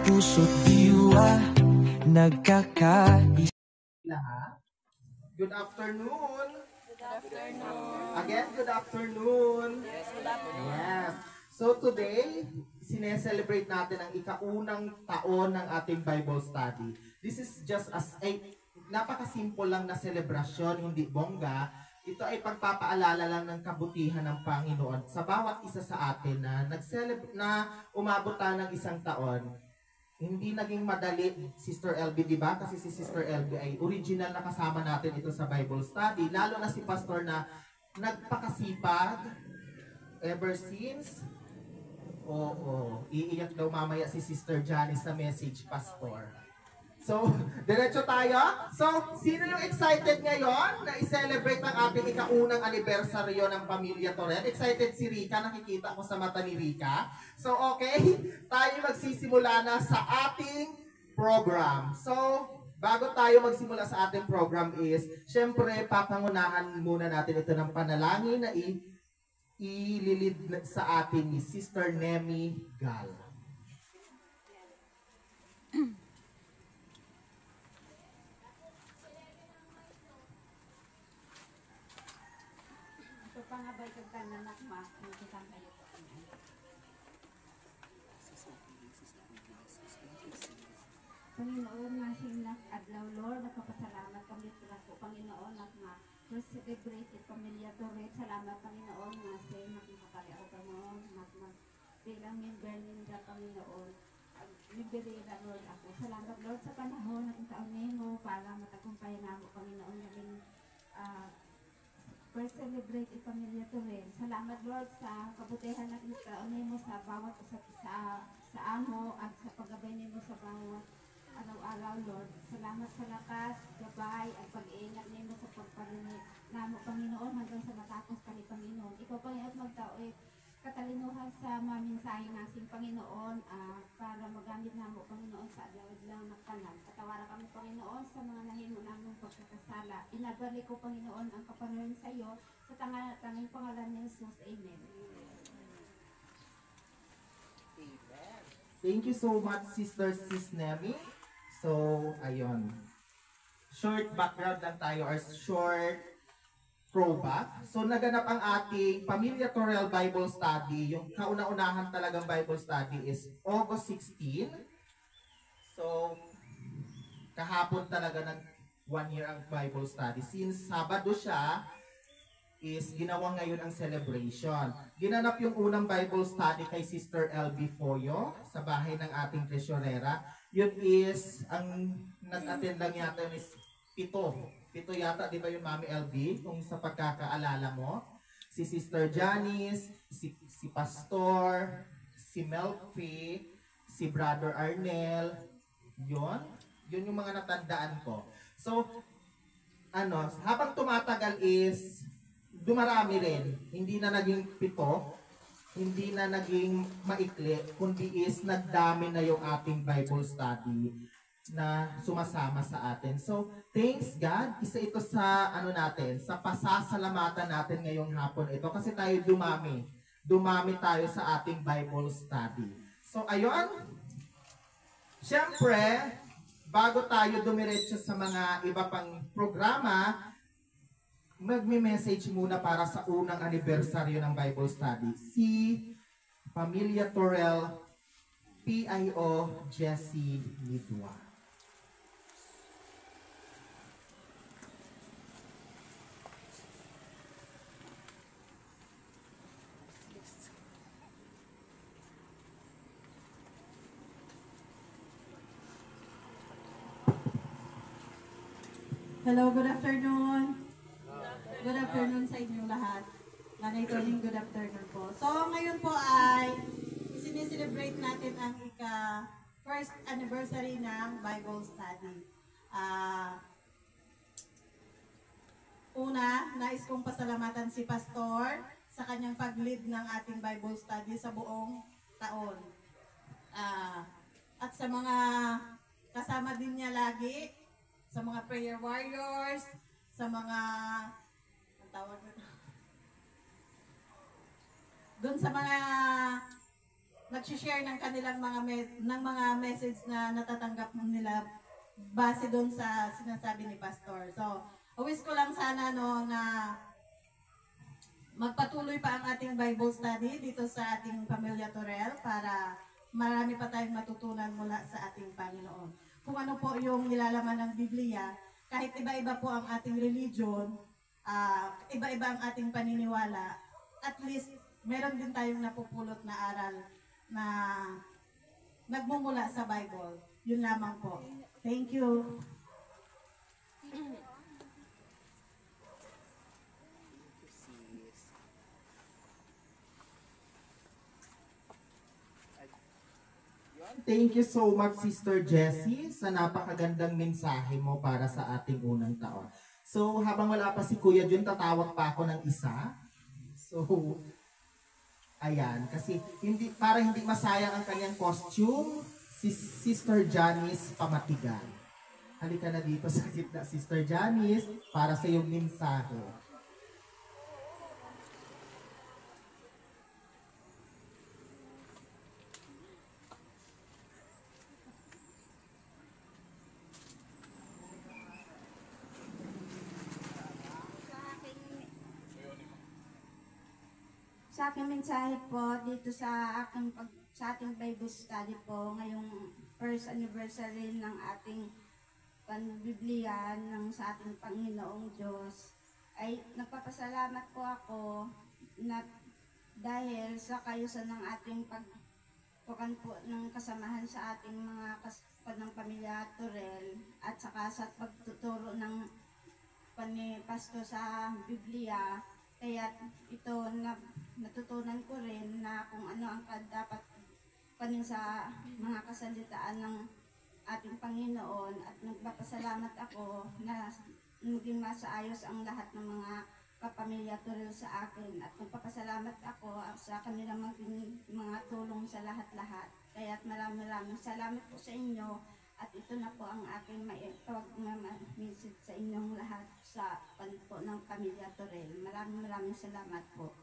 puso't diwa nagkakaisa. Good afternoon. Good afternoon. Again, good afternoon. Yes, good afternoon. Yes. So today, sineselebrate natin ang ikaunang taon ng ating Bible study. This is just as a napakasimple lang na selebrasyon, hindi bongga. Ito ay pagpapaalala lang ng kabutihan ng Panginoon sa bawat isa sa atin na umabot tayo ng isang taon. Hindi naging madali, Sister LB, di ba? Kasi si Sister LB ay original na kasama natin ito sa Bible study. Lalo na si Pastor na nagpakasipag ever since. Oo, iiyak daw mamaya si Sister Janice sa message, Pastor. So, diretso tayo. So, sino yung excited ngayon na i-celebrate ang ating ikaunang anibersaryo ng Pamilya Torel? Excited si Rika, nakikita ko sa mata ni Rika. So, okay, tayo magsisimula na sa ating program. So, bago tayo magsimula sa ating program is, syempre, papangunahan muna natin ito ng panalangin na ililid sa atin ni Sister Nemi Gal. Pangabay kag kananak ma, kita kayo po. Panginoon, nga sinak adlaw Lord, nakapasalamat kami po Panginoon at nga celebrate Pamilya Torel. Salamat Panginoon nga sa makakariaw Panginoon at bilang member ninyo Panginoon. Nibirira Lord ako. Salamat Lord sa panahon at taon nimo para matagumpayan namo Panginoon naging celebrate Pamilya Torel. Salamat Lord sa kabutihan at taon nimo sa bawat sa amo at sa paggabay nimo sa bawat araw-araw Lord. Salamat sa lakas, gabay at pag-iingat nimo sa pagpalinig namo Panginoon hanggang sa matapos kami Panginoon. Ikaw Panginoon magtaoy katalinuhan sa maminsaheng nasing Panginoon para magamit namo Panginoon sa adlaw-adlaw na kanan. Katawaran kami Panginoon sa mga nahimo namong pagkakasala. Inabalik ko Panginoon ang kapanayon sa iyo sa tanging pangalan ni Jesus. Amen. Thank you so much, Sister Sis Nemi. So, ayun. Short background lang tayo or short throwback. So, naganap ang ating Pamilya Torel Bible Study. Yung kauna-unahan talagang Bible Study is August 16. So, kahapon talaga ng 1 year ang Bible Study. Since Sabado siya, is ginawa ngayon ang celebration. Ginanap yung unang Bible Study kay Sister LB Foyo sa bahay ng ating tresurera. Yun is, ang nag-attend lang yata is 7. 7 yata, di ba yung Mami LB? Kung sa pagkakaalala mo. Si Sister Janice, si Pastor, si Melfi, si Brother Arnel. Yun yung mga natandaan ko. So, habang tumatagal is, dumarami rin. Hindi na naging 7, hindi na naging maikli, kundi is nagdami na yung ating Bible study na sumasama sa atin. So, thanks God. Isa ito sa natin, sa pasasalamatan natin ngayong hapon ito kasi tayo dumami. Dumami tayo sa ating Bible study. So, ayun. Siyempre, bago tayo dumiretso sa mga iba pang programa, magme-message muna para sa unang anibersaryo ng Bible Study. Si Pamilya Torel, PIO Jessie Lidwa. Hello, good afternoon. Good afternoon sa inyong lahat. Nanay Toning, good afternoon po. So, ngayon po ay sineselebrate natin ang first anniversary ng Bible Study. Una, nais kong pasalamatan si Pastor sa kanyang pag-lead ng ating Bible Study sa buong taon. At sa mga kasama din niya lagi, sa mga prayer warriors, sa mga tawag nito. Doon sa mga nag-share ng kanilang mga message na natatanggap nila base doon sa sinasabi ni Pastor. So, wish ko lang sana no na magpatuloy pa ang ating Bible study dito sa ating Pamilya Torel para marami pa tayong matutunan mula sa ating Panginoon. Kung ano po yung nilalaman ng Biblia, kahit iba-iba po ang ating religion, iba-iba ang ating paniniwala, at least meron din tayong napupulot na aral na nagmumula sa Bible. Yun lamang po. Thank you. Thank you so much, Sister Jessie, sa napakagandang mensahe mo para sa ating unang taon. So, habang wala pa si Kuya Jun, tatawag pa ako ng isa. So, ayan, kasi para hindi masayang ang kanyang costume, si Sister Janice Pamatigan. Halika na dito sa gitna, Sister Janice, para sa iyong mensahe. Sa aking mensahe po dito sa ating Bible study po ngayong first anniversary ng ating Biblia ng sa ating Panginoong Diyos ay nagpapasalamat po ako na dahil sa kayusan ng ating pagtukan po ng kasamahan sa ating mga ng pamilya Torel at saka sa pagtuturo ng Pasto sa Biblia, kaya ito natutunan ko rin na kung ano ang dapat panin sa mga kasalitaan ng ating Panginoon, at nagpapasalamat ako na maging masaayos ang lahat ng mga kapamilya Torel sa akin, at nagpapasalamat ako sa kanilang mga tulong sa lahat-lahat. Kaya maraming salamat po sa inyo, at ito na po ang aking message sa inyong lahat sa panpo ng pamilya Torel. Maraming salamat po.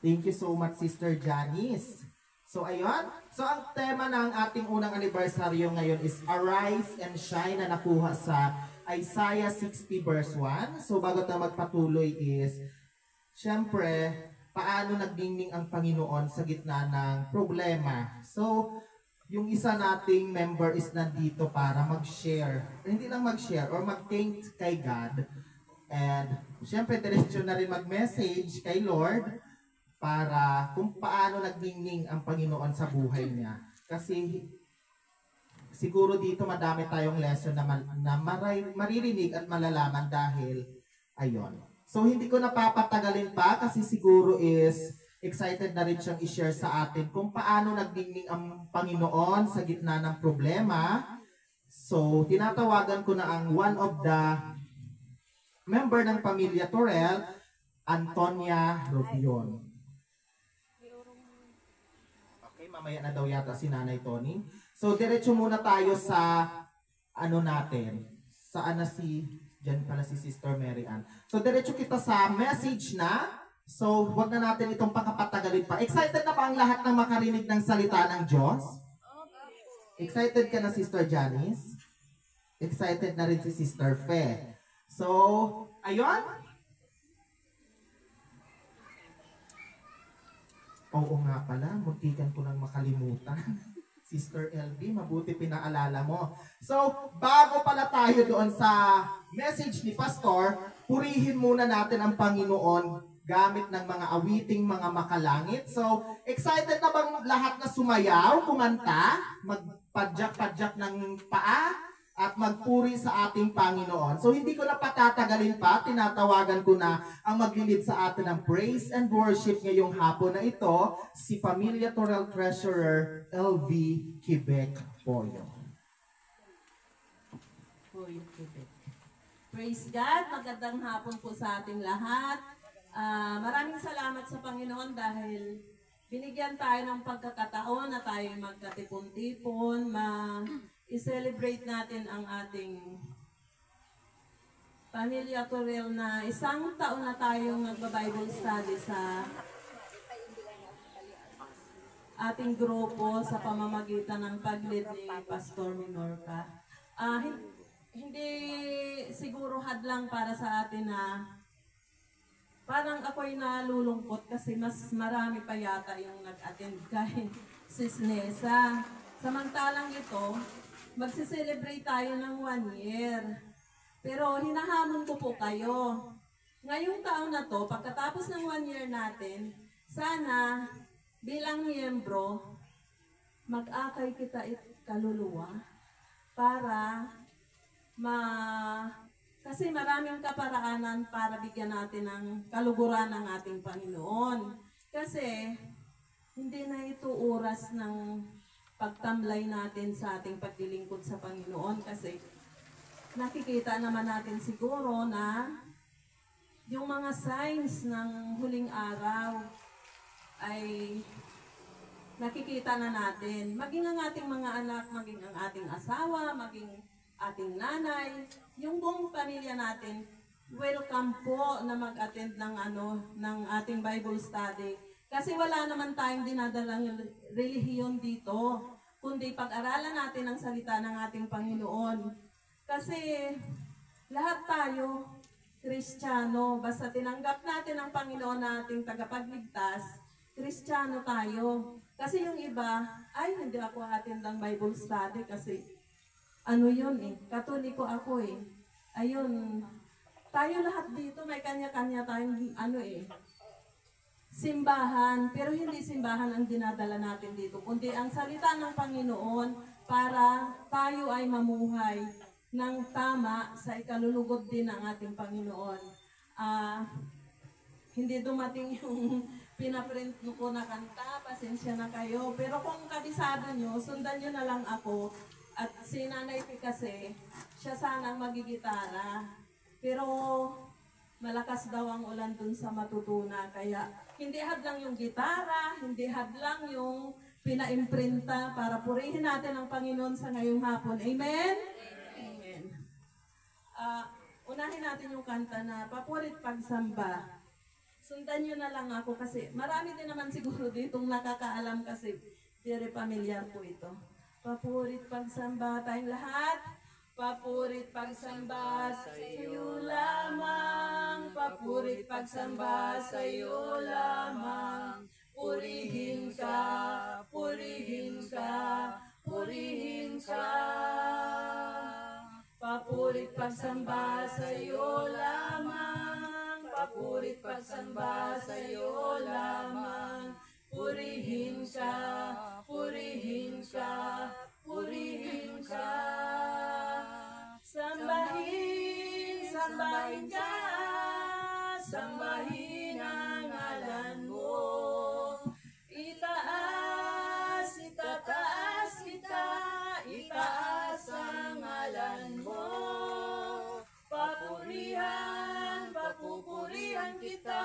Thank you so much, Sister Janice. So, ayun. So, ang tema ng ating unang anibersaryo ngayon is Arise and Shine, na nakuha sa Isaiah 60 verse 1. So, bago tayo magpatuloy is, syempre, paano nagdingning ang Panginoon sa gitna ng problema. So, yung isa nating member is nandito para mag-share. Hindi lang mag-share or mag-thank kay God. And, syempre, diretso na rin mag-message kay Lord para kung paano nagdingning ang Panginoon sa buhay niya. Kasi siguro dito madami tayong lesson na maririnig at malalaman dahil ayon. So hindi ko napapatagalin pa kasi siguro is excited na rin siyang i-share sa atin kung paano nagdingning ang Panginoon sa gitna ng problema. So tinatawagan ko na ang one of the member ng pamilya Torel, Antonia Rubion. Mamaya na daw yata si Nanay Tony. So, diretso muna tayo sa ano natin. Saan na dyan pala si Sister Mary Ann. So, diretso kita sa message na. So, wag na natin itong pakapatagalin pa. Excited na ba ang lahat ng makarinig ng salita ng Diyos? Excited ka na, Sister Janice? Excited na rin si Sister Fe. So, ayun. Oo nga pala, muntikan ko nang makalimutan. Sister LB, mabuti pinaalala mo. So, bago pala tayo doon sa message ni Pastor, purihin muna natin ang Panginoon gamit ng mga awiting mga makalangit. So, excited na bang lahat na sumayaw, kumanta, magpadyak-padyak ng paa, at magpuri sa ating Panginoon? So, hindi ko na patatagalin pa, tinatawagan ko na ang maglilid sa atin ng praise and worship ngayong hapon na ito, si Pamilya Torel Treasurer LV Quebec Poyo. Praise God! Magandang hapon po sa ating lahat. Maraming salamat sa Panginoon dahil binigyan tayo ng pagkakataon na tayo magkatipon-tipon, i-celebrate natin ang ating Pamilya Torel na isang taon na tayong nagba-Bible study sa ating grupo sa pamamagitan ng pag-lead ni Pastor Minorca. Hindi siguro hadlang para sa atin na parang ako'y nalulungkot kasi mas marami pa yata yung nag-attend kay Sis Nessa. Samantalang ito, magsiselebrate tayo ng 1 year. Pero hinahamon ko po kayo. Ngayong taon na to, pagkatapos ng 1 year natin, sana bilang miyembro, mag-akay kita kaluluwa para kasi maraming kaparaanan para bigyan natin ng kaluguran ng ating Panginoon. Kasi hindi na ito oras ng pagtamlay natin sa ating paglilingkod sa Panginoon kasi nakikita naman natin siguro na yung mga signs ng huling araw ay nakikita na natin. Maging ang ating mga anak, maging ang ating asawa, maging ating nanay, yung buong pamilya natin, welcome po na mag-attend ng ating Bible study. Kasi wala naman tayong dinadalang relihiyon dito, kundi pag-aralan natin ang salita ng ating Panginoon. Kasi lahat tayo, Kristiyano, basta tinanggap natin ang Panginoon na ating tagapagligtas, Kristiyano tayo. Kasi yung iba, ay hindi ako attend ng Bible study kasi yun Katoliko ako Ayun, tayo lahat dito may kanya-kanya tayong simbahan, pero hindi simbahan ang dinadala natin dito, kundi ang salita ng Panginoon para tayo ay mamuhay ng tama sa ikalulugod din ng ating Panginoon. Hindi dumating yung pinaprint ko na kanta, pasensya na kayo, pero kung kabisado nyo, sundan nyo na lang ako. At si Nanay P kasi, siya sanang magigitara. Pero malakas daw ang ulan dun sa Matutunan. Kaya hindi hadlang yung gitara, hindi hadlang yung pinaimprinta para purihin natin ang Panginoon sa ngayong hapon. Amen? Amen. Unahin natin yung kanta na Papurit Pagsamba. Sundan nyo na lang ako kasi marami din naman siguro ditong nakakaalam kasi very familiar po ito. Papurit pagsamba tayong lahat. Papurit pagsamba sa iyo lamang. Papurit pagsamba sa iyo lamang. Purihin ka, purihin ka, purihin ka. Papurit pagsamba sa iyo lamang. Papurit pagsamba sa iyo lamang. Purihin ka, purihin ka, purihin ka. Sambahin, sambahin ka, sambahin ang ngalan mo. Itaas, itataas kita, itaas ang ngalan mo. Papurihan, papupurihan kita,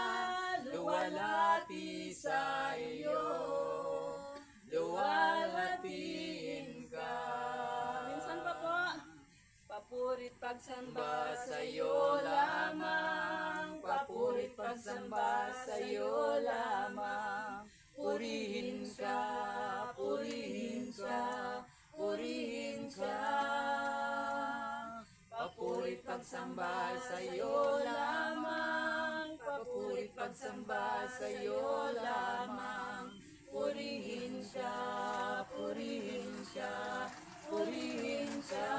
luwalhati sa iyo, luwalhatiin ka. Minsan pa po, papurit pagsamba sa iyo lamang, papurit pagsamba sa iyo lamang. Purihin ka, purihin ka, purihin ka. Papurit pagsamba sa iyo lamang, papurit pagsamba sa iyo lamang. Purihin siya, purihin siya, purihin siya.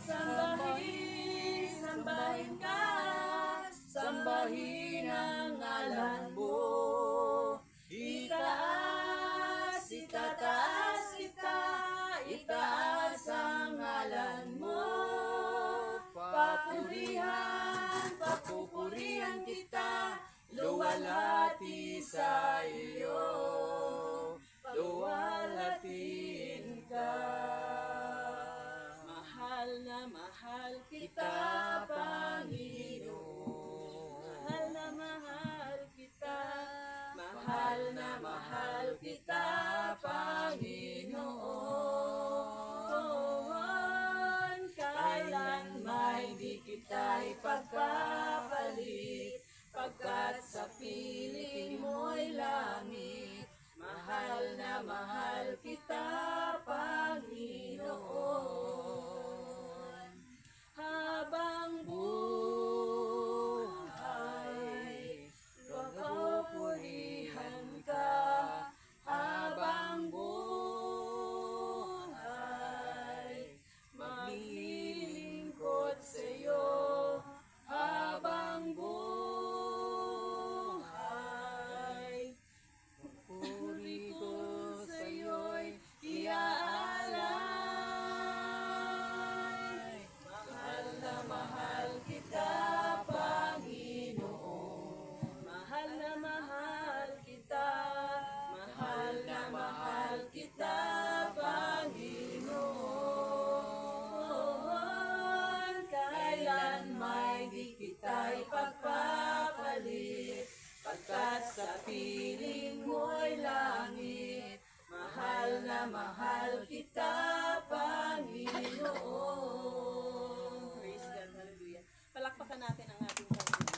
Sambahin, sambahin ka, sambahin ang ngalan mo. Itaas, itataas kita, itaas ang ngalan mo. Papurihan, papupurihan kita, luwalhati sa iyo, luwalhatiin ka. Mahal na mahal kita, Panginoon. Mahal na mahal kita, mahal na mahal kita, Panginoon. Kailan may di Pagkat sa piling mo'y langit, mahal na mahal kita, Panginoon. Praise God, hallelujah. Palakpakan natin ang ating Panginoon.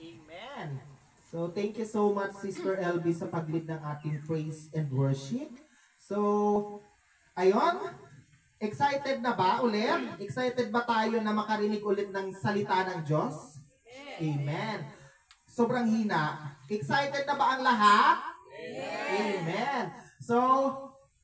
Amen. So, thank you so much, Sister LB, sa pag-lead ng ating praise and worship. So, ayun, excited na ba ulit? Excited ba tayo na makarinig ulit ng salita ng Diyos? Amen. Sobrang hina. Excited na ba ang lahat? Amen. So,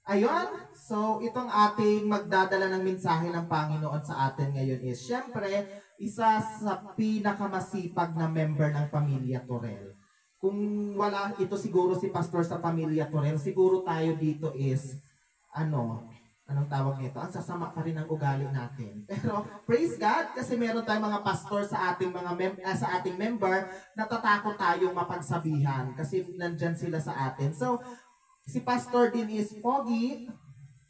ayun. So, itong ating magdadala ng mensahe ng Panginoon sa atin ngayon is, syempre, isa sa pinakamasipag na member ng Pamilya Torel. Kung wala ito siguro si pastor sa Pamilya Torel, siguro tayo dito is, anong tawag nito? Ang sasama pa rin ang ugali natin. Pero praise God kasi meron tayong mga pastor sa ating sa ating member, natatakot tayong mapagsabihan kasi nandyan sila sa atin. So, si pastor din is pogi.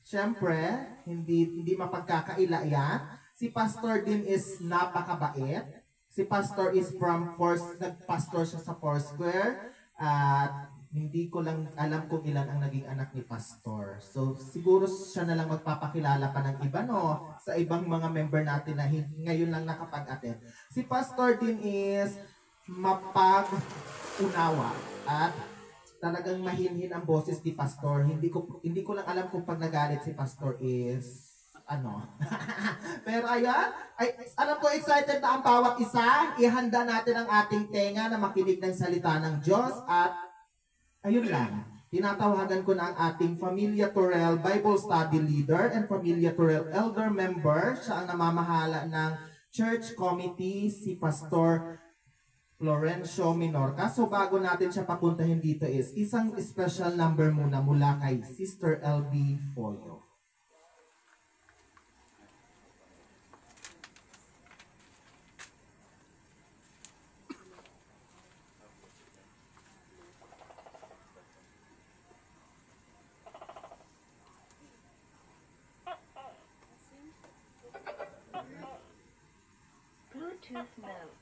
Siyempre, hindi mapagkakaila yan. Si pastor din is napakabait. Si pastor is nagpastor siya sa Foursquare. At hindi ko lang alam kung ilan ang naging anak ni pastor. So, siguro siya na lang magpapakilala pa ng iba, no? Sa ibang mga member natin na ngayon lang nakapag-attend. Si pastor din is mapag-unawa. At talagang mahinhin ang boses ni pastor. Hindi ko lang alam kung pag nagalit si pastor is Pero ayan, alam ko excited na ang bawat isa. Ihanda natin ang ating tenga na makinig ng salita ng Diyos. At ayun lang, tinatawagan ko na ang ating Familia Torel Bible Study Leader and Familia Torel Elder Member. Siya ang namamahala ng Church Committee, si Pastor Florencio Minorca. So bago natin siya papuntahin dito is isang special number muna mula kay Sister LB Folio. Bluetooth mode.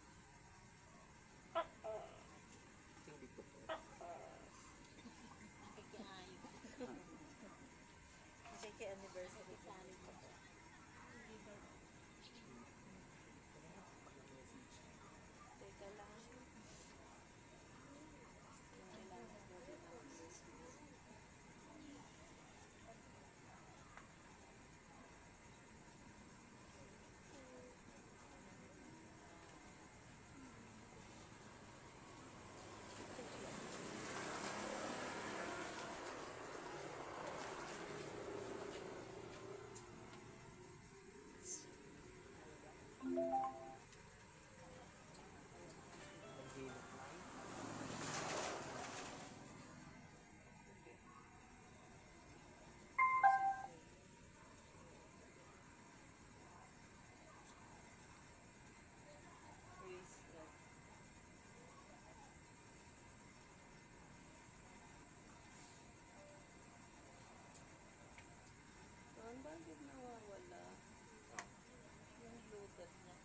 Bakit nawawala? Yung Bluetooth niya.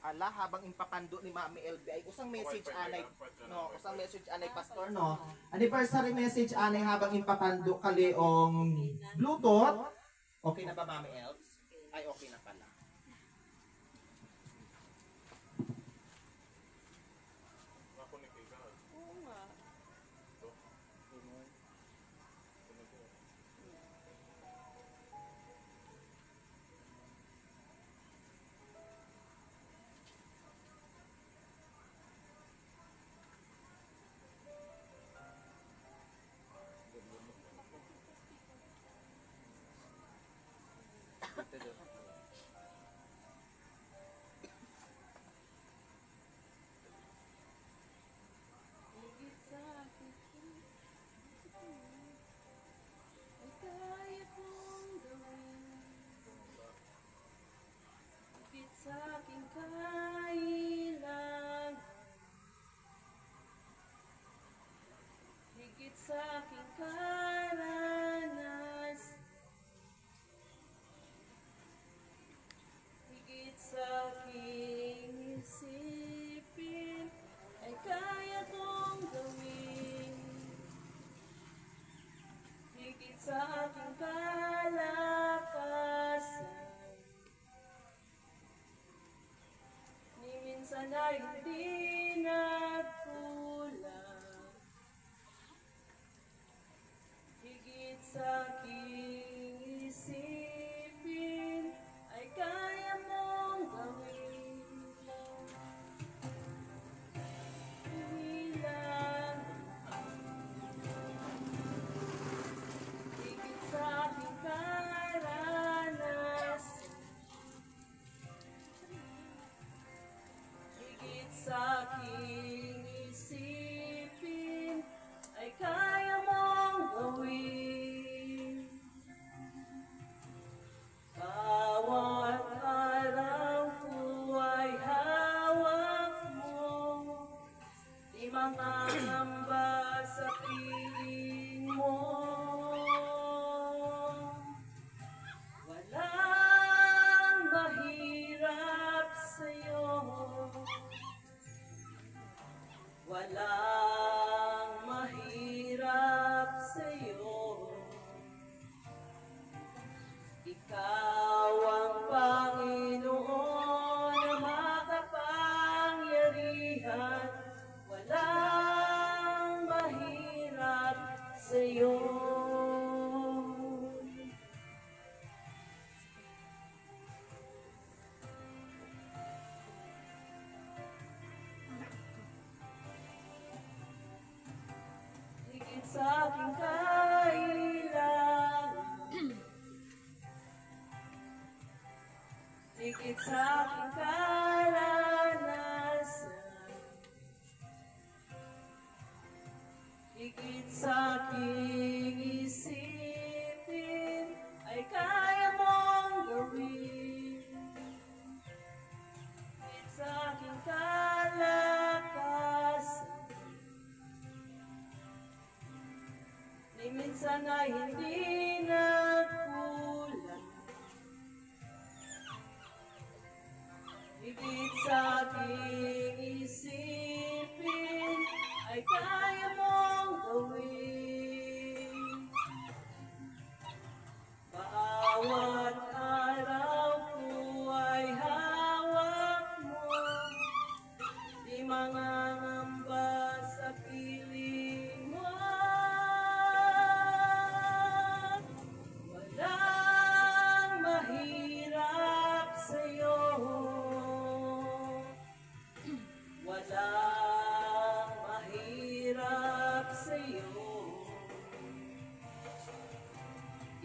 Ala, habang impapando ni Mami LB ay usang message anay pastor no. Anniversary message anay habang impapando kaleong Bluetooth. Okay na ba Mami LB? Ay okay na pala. Oo nga. Higit sa akin, ay kaya kong gawin. Higit sa aking kailangan. Higit sa aking karanasan. higit sa aking isipin ay kaya mong gawin. Bawat araw ko ay hawak mo, di mangangamba sa piling mo. Walang mahirap sa'yo, walang mahirap sa'yo. Ikaw ang Panginoon na makapangyarihan, walang mahirap sa'yo. Higit sa aking kailangan, higit sa aking karanasan, higit sa aking isipin ay kaya mong gawin. Higit sa aking kalakasan, ni minsan ay hindi nagkulang. Higit sa aking isipin ay kaya mong gawin. Bawat araw ko ay hawak mo, di mangangamba sa piling mo. Walang mahirap sa'yo, walang mahirap sa'yo.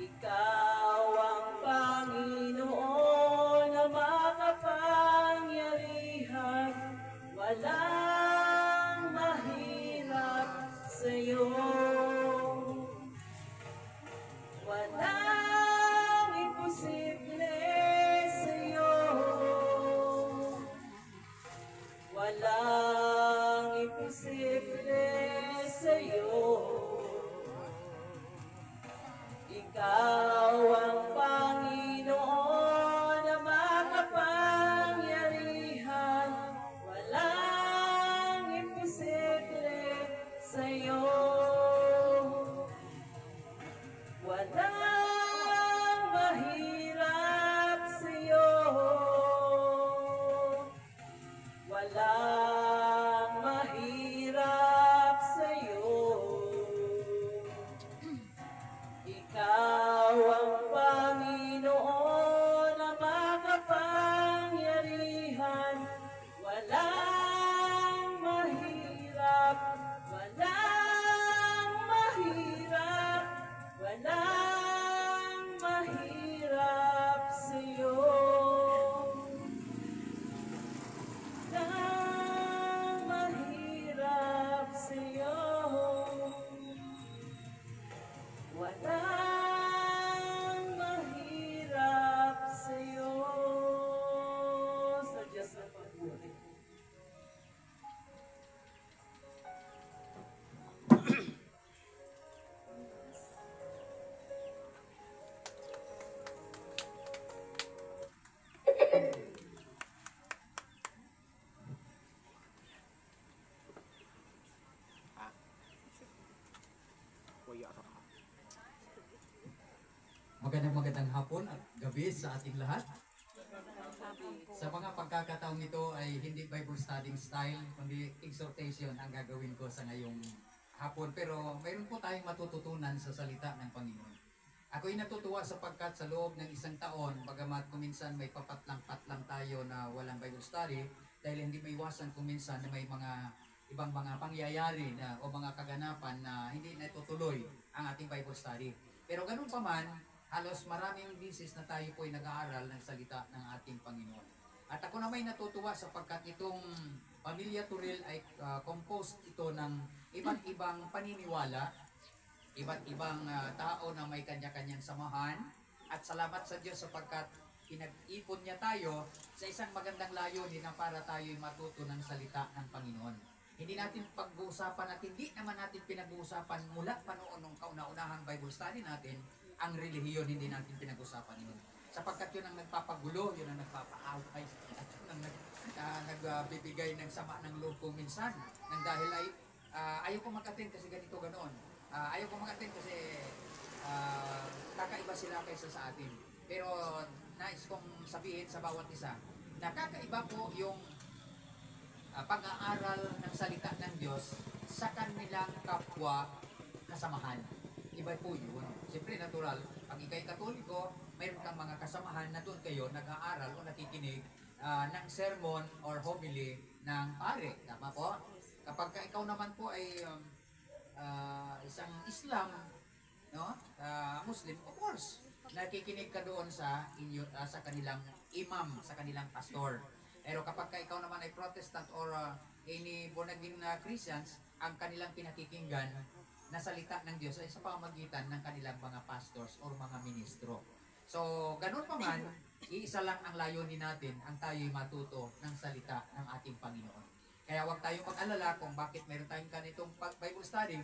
Ikaw ang Panginoon na makapangyarihan, walang mahirap sa'yo. Walang imposible sa'yo, walang imposible sa'yo. Ikaw ang Panginoon na makapangyarihan, walang imposible sa'yo. Walang mahirap sa'yo, walang mahirap sa'yo. Ikaw ang Panginoon na makapangyarihan, walang mahirap, walang mahirap, walang mahirap sa'yo. Walang mahirap sa'yo, walang mahirap sa'yo. Sa Diyos na pagbuhay ko. Magandang hapon at gabi sa ating lahat. Sa mga pagkakataong ito ay hindi Bible studying style, kundi exhortation ang gagawin ko sa ngayong hapon. Pero mayroon po tayong matututunan sa salita ng Panginoon. Ako'y natutuwa sapagkat sa loob ng isang taon, bagamat kuminsan may papatlang-patlang tayo na walang Bible study, dahil hindi maiwasan kuminsan na may mga ibang mga pangyayari na, o mga kaganapan na hindi natutuloy ang ating Bible study. Pero ganun pa man, halos maraming bisis na tayo po ay nag-aaral ng salita ng ating Panginoon. At ako na may natutuwa sapagkat itong Pamilya Turil ay composed ito ng iba't ibang paniniwala, iba't ibang tao na may kanya-kanyang samahan. At salamat sa Diyos sapagkat pinag-ipon niya tayo sa isang magandang layunin na para tayo'y matuto ng salita ng Panginoon. Hindi natin pag-uusapan at hindi naman natin pinag-uusapan mula pa noon nung kauna-unahang Bible study natin, ang relihiyon hindi natin pinag-uusapan yun. Sapagkat yun ang nagpapagulo, yun ang nagpapaaway, at yun ang nagbibigay ng sama ng loob ko minsan. Nang dahil ay ayaw ko mag-attend kasi ganito ganoon. Ayaw ko mag-attend kasi kakaiba sila kaysa sa atin. Pero nais kong sabihin sa bawat isa, nakakaiba po yung pag-aaral ng salita ng Diyos sa kanilang kapwa kasamahan. Iba po yun. Siyempre, natural. Pag ikay Katoliko, mayroon kang mga kasamahan na doon kayo nag-aaral o nakikinig ng sermon or homily ng pare. Tama po? Kapag ikaw naman po ay isang Islam, no? Muslim, of course, nakikinig ka doon sa kanilang imam, sa kanilang pastor. Pero kapag ikaw naman ay Protestant or any born again Christians, ang kanilang pinakikinggan na salita ng Diyos ay sa pamamagitan ng kanilang mga pastors or mga ministro. So, ganun pa man, iisa lang ang layunin natin, ang tayo'y matuto ng salita ng ating Panginoon. Kaya huwag tayong mag-alala kung bakit meron tayong ganitong Bible study.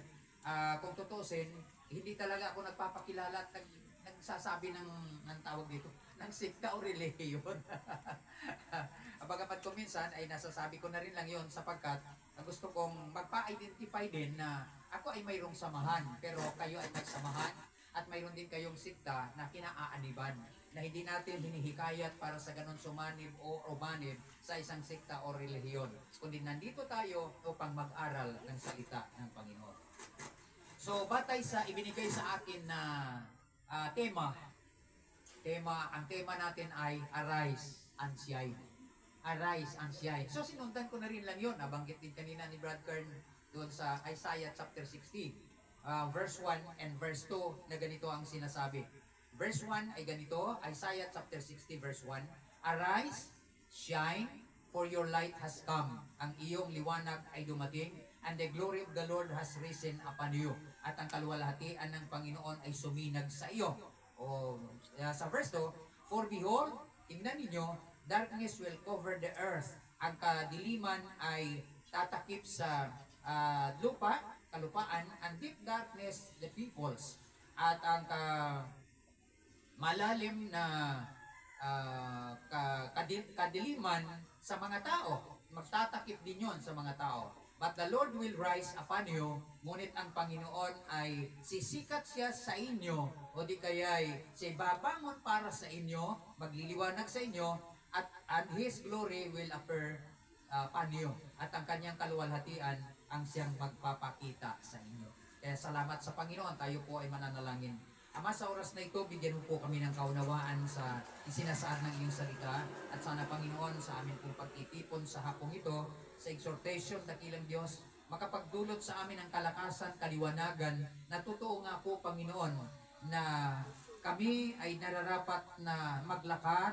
Kung tutusin, hindi talaga ako nagpapakilala at nagsasabi ng tawag dito, ng sikta o relihiyon. Bagamat ko minsan ay nasasabi ko na rin lang yon sapagkat gusto kong magpa-identify din na ako ay mayroong samahan, pero kayo ay may samahan at mayroon din kayong sikta na kinaaaniban na hindi natin hinihikayat para sa ganun sumanib o umanib sa isang sikta o relihiyon, kundi nandito tayo upang mag-aral ng salita ng Panginoon. So, batay sa ibinigay sa akin na ang tema natin ay Arise and Shine. Arise and Shine. So, sinundan ko na rin lang yun. Nabanggit din kanina ni Brad Kern doon sa Isaiah chapter 60, verse 1 and verse 2 na ganito ang sinasabi. Verse 1 ay ganito, Isaiah chapter 60 verse 1, Arise, shine, for your light has come. Ang iyong liwanag ay dumating, and the glory of the Lord has risen upon you. At ang kaluwalhatian ng Panginoon ay suminag sa iyo. Sa verse 2, for behold, tingnan ninyo, darkness will cover the earth. Ang kadiliman ay tatakip sa kalupaan, and deep darkness the peoples. At ang malalim na kadiliman sa mga tao, magtatakip din yon sa mga tao. But the Lord will rise upon you, ngunit ang Panginoon ay sisikat siya sa inyo, o di kaya'y siya babangon para sa inyo, magliliwanag sa inyo, and His glory will appear upon you. At ang kanyang kaluwalhatian ang siyang magpapakita sa inyo. Kaya salamat sa Panginoon, tayo po ay mananalangin. Ama, sa oras na ito, bigyan mo po kami ng kaunawaan sa isinasaad ng iyong salita. At sana, Panginoon, sa amin pong pagtitipon sa hapong ito, sa exhortation, dakilang Diyos, makapagdulot sa amin ng kalakasan, kaliwanagan, na totoo nga po, Panginoon, na kami ay nararapat na maglakad,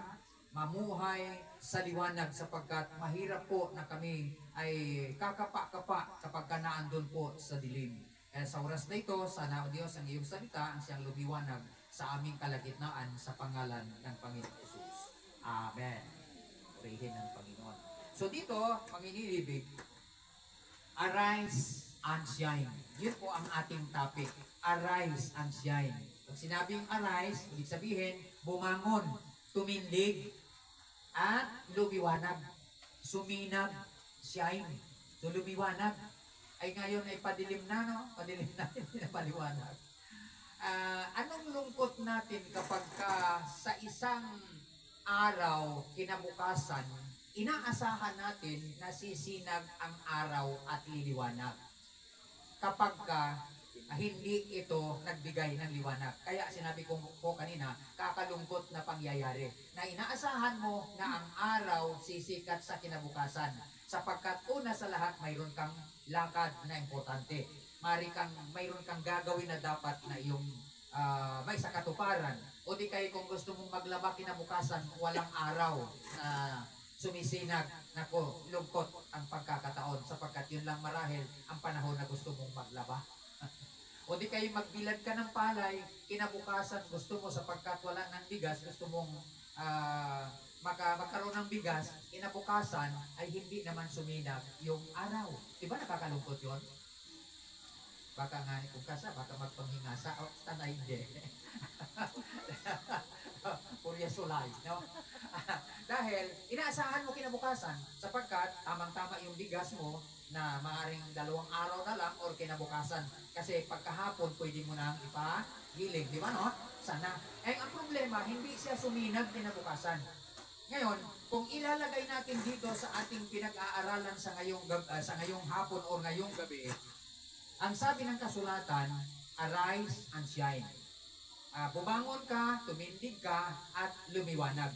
mamuhay sa liwanag sapagkat mahirap po na kami ay kakapa-kapa kapag naandun po sa dilim. Kaya sa oras na ito, sana o Diyos ang iyong salita ang siyang lumiwanag sa aming kalagitnaan sa pangalan ng Panginoon Jesus. Amen. Purihin ng Panginoon. So dito, manginilibig, arise and shine. Yun po ang ating topic. Arise and shine. Pag sinabing arise, ibig sabihin, bumangon, tumindig, at lumiwanag. Suminag, shine. So lumiwanag. Ay ngayon ay padilim na, no? Padilim na, hindi na paliwanag. Anong lungkot natin kapag sa isang araw, kinabukasan, inaasahan natin na sisinag ang araw at liliwanag. Kapag hindi ito nagbigay ng liwanag. Kaya sinabi ko po kanina, kakalungkot na pangyayari. Na inaasahan mo na ang araw sisikat sa kinabukasan. Sapagkat una sa lahat, mayroon kang lakad na importante. Mayroon kang gagawin na dapat na iyong may sakatuparan. O di kayo kung gusto mong maglaba kinabukasan, walang araw na sumisinag, nako, lungkot ang pagkakataon sapagkat yun lang marahil ang panahon na gusto mong maglaba. O di kayo magbilad ka ng palay, kinabukasan gusto mo sapagkat wala ng bigas, gusto mong magkaroon ng bigas, kinabukasan ay hindi naman suminag yung araw. Diba nakakalungkot yun? Baka nga kung kasa, baka magpanghingasa, o tanay hindi. Purya sulay, no? Dahil inaasahan mo kinabukasan sapagkat tamang-tama yung bigas mo na maaaring 2 araw na lang or kinabukasan. Kasi pagkahapon pwede mo nang ipahilig, di ba no? Sana. Ang problema, hindi siya suminag kinabukasan. Ngayon, kung ilalagay natin dito sa ating pinag-aaralan sa ngayong hapon o ngayong gabi, ang sabi ng kasulatan, arise and shine. Bumangon ka, tumindig ka, at lumiwanag.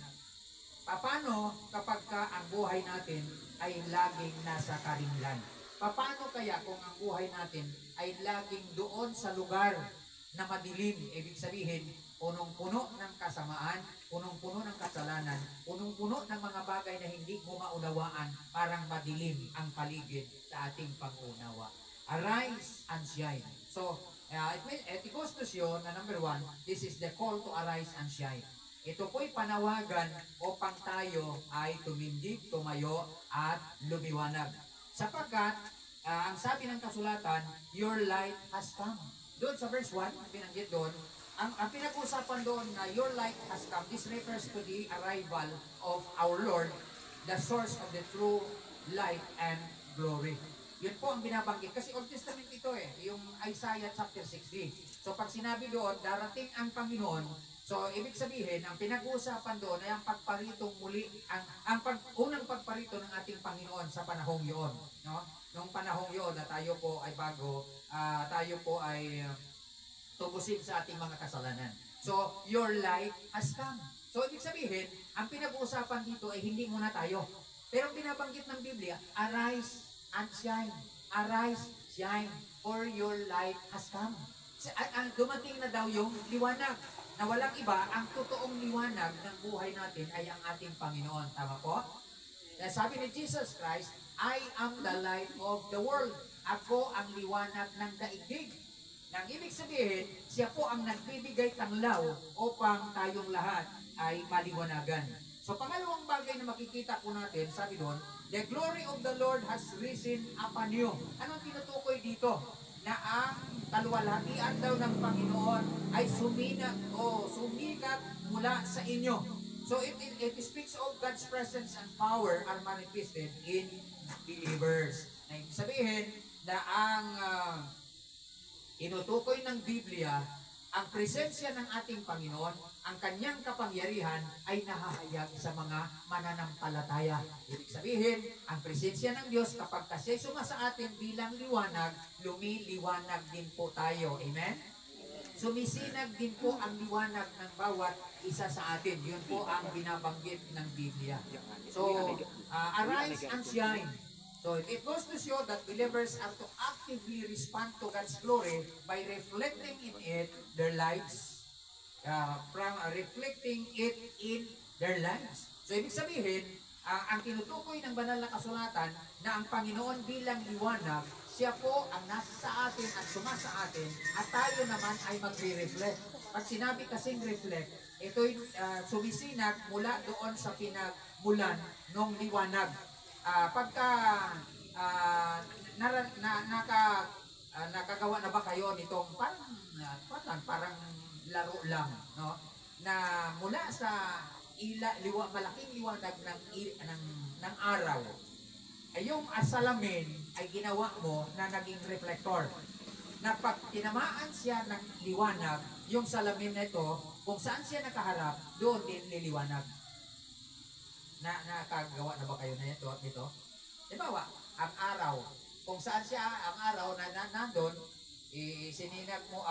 Paano kapag ang buhay natin ay laging nasa karinglan? Paano kaya kung ang buhay natin ay laging doon sa lugar na madilim? Ibig sabihin, punong-puno ng kasamaan, punong-puno ng kasalanan, punong-puno ng mga bagay na hindi mo maunawaan, parang madilim ang paligid sa ating pag-unawa. Arise and shine. So, it goes to show na number 1, this is the call to arise and shine. Ito po'y panawagan upang tayo ay tumindig, tumayo, at lumiwanag. Sapagkat, ang sabi ng kasulatan, your light has come. Doon sa verse 1, binanggit doon, ang pinag-usapan doon na your light has come, this refers to the arrival of our Lord, the source of the true light and glory. Yun po ang binabanggit. Kasi Old Testament ito yung Isaiah chapter 60. So pag sinabi doon, darating ang Panginoon, so ibig sabihin, ang pinag-uusapan doon ay ang pagparitong muli, unang pagparito ng ating Panginoon sa panahong yun. No? Nung panahong yun na tayo po ay bago, tayo po ay tubusin sa ating mga kasalanan. So, your light has come. So ibig sabihin, ang pinag-uusapan dito ay hindi muna tayo. Pero binabanggit ng Biblia, arise and shine. Arise, shine, for your light has come. Dumating na daw yung liwanag na walang iba, ang totoong liwanag ng buhay natin ay ang ating Panginoon. Tama po? Sabi ni Jesus Christ, I am the light of the world. Ako ang liwanag ng daigdig. Nang ibig sabihin, siya po ang nagbibigay tanglaw upang tayong lahat ay maliwanagan. So pangalawang bagay na makikita po natin, sabi doon, the glory of the Lord has risen upon you. Anong tinutukoy dito? Na ang kaluwalhatian daw ng Panginoon ay sumikat mula sa inyo. So it speaks of God's presence and power are manifested in believers. Na ibig sabihin na ang inutukoy ng Biblia, ang presensya ng ating Panginoon, ang kanyang kapangyarihan ay nahahayag sa mga mananampalataya. Ibig sabihin, ang presensya ng Diyos kapag kasi sumasa atin bilang liwanag, lumiliwanag din po tayo. Amen? Sumisinag din po ang liwanag ng bawat isa sa atin. Yun po ang binabanggit ng Biblia. So, arise and shine. So it goes to show that believers are to actively respond to God's glory by reflecting in it their lives, reflecting it in their lives. So ibig sabihin, ang tinutukoy ng banal na kasulatan na ang Panginoon bilang liwanag, siya po ang nasa sa atin at sumasa atin at tayo naman ay magre-reflect. Pag sinabi kasing reflect, ito'y sumisinag mula doon sa pinagmulan ng liwanag. Pagka nakagawa na ba kayo nitong parang laro lang, no? Na mula sa malaking liwanag ng araw, ay yung salamin ay ginawa mo na naging reflector. Na pag tinamaan siya ng liwanag, yung salamin nito, kung saan siya nakaharap, doon din liliwanag. Nakagawa na ba kayo na ito? Dibawa, ang araw, kung saan siya, ang araw na nandun, sininag mo,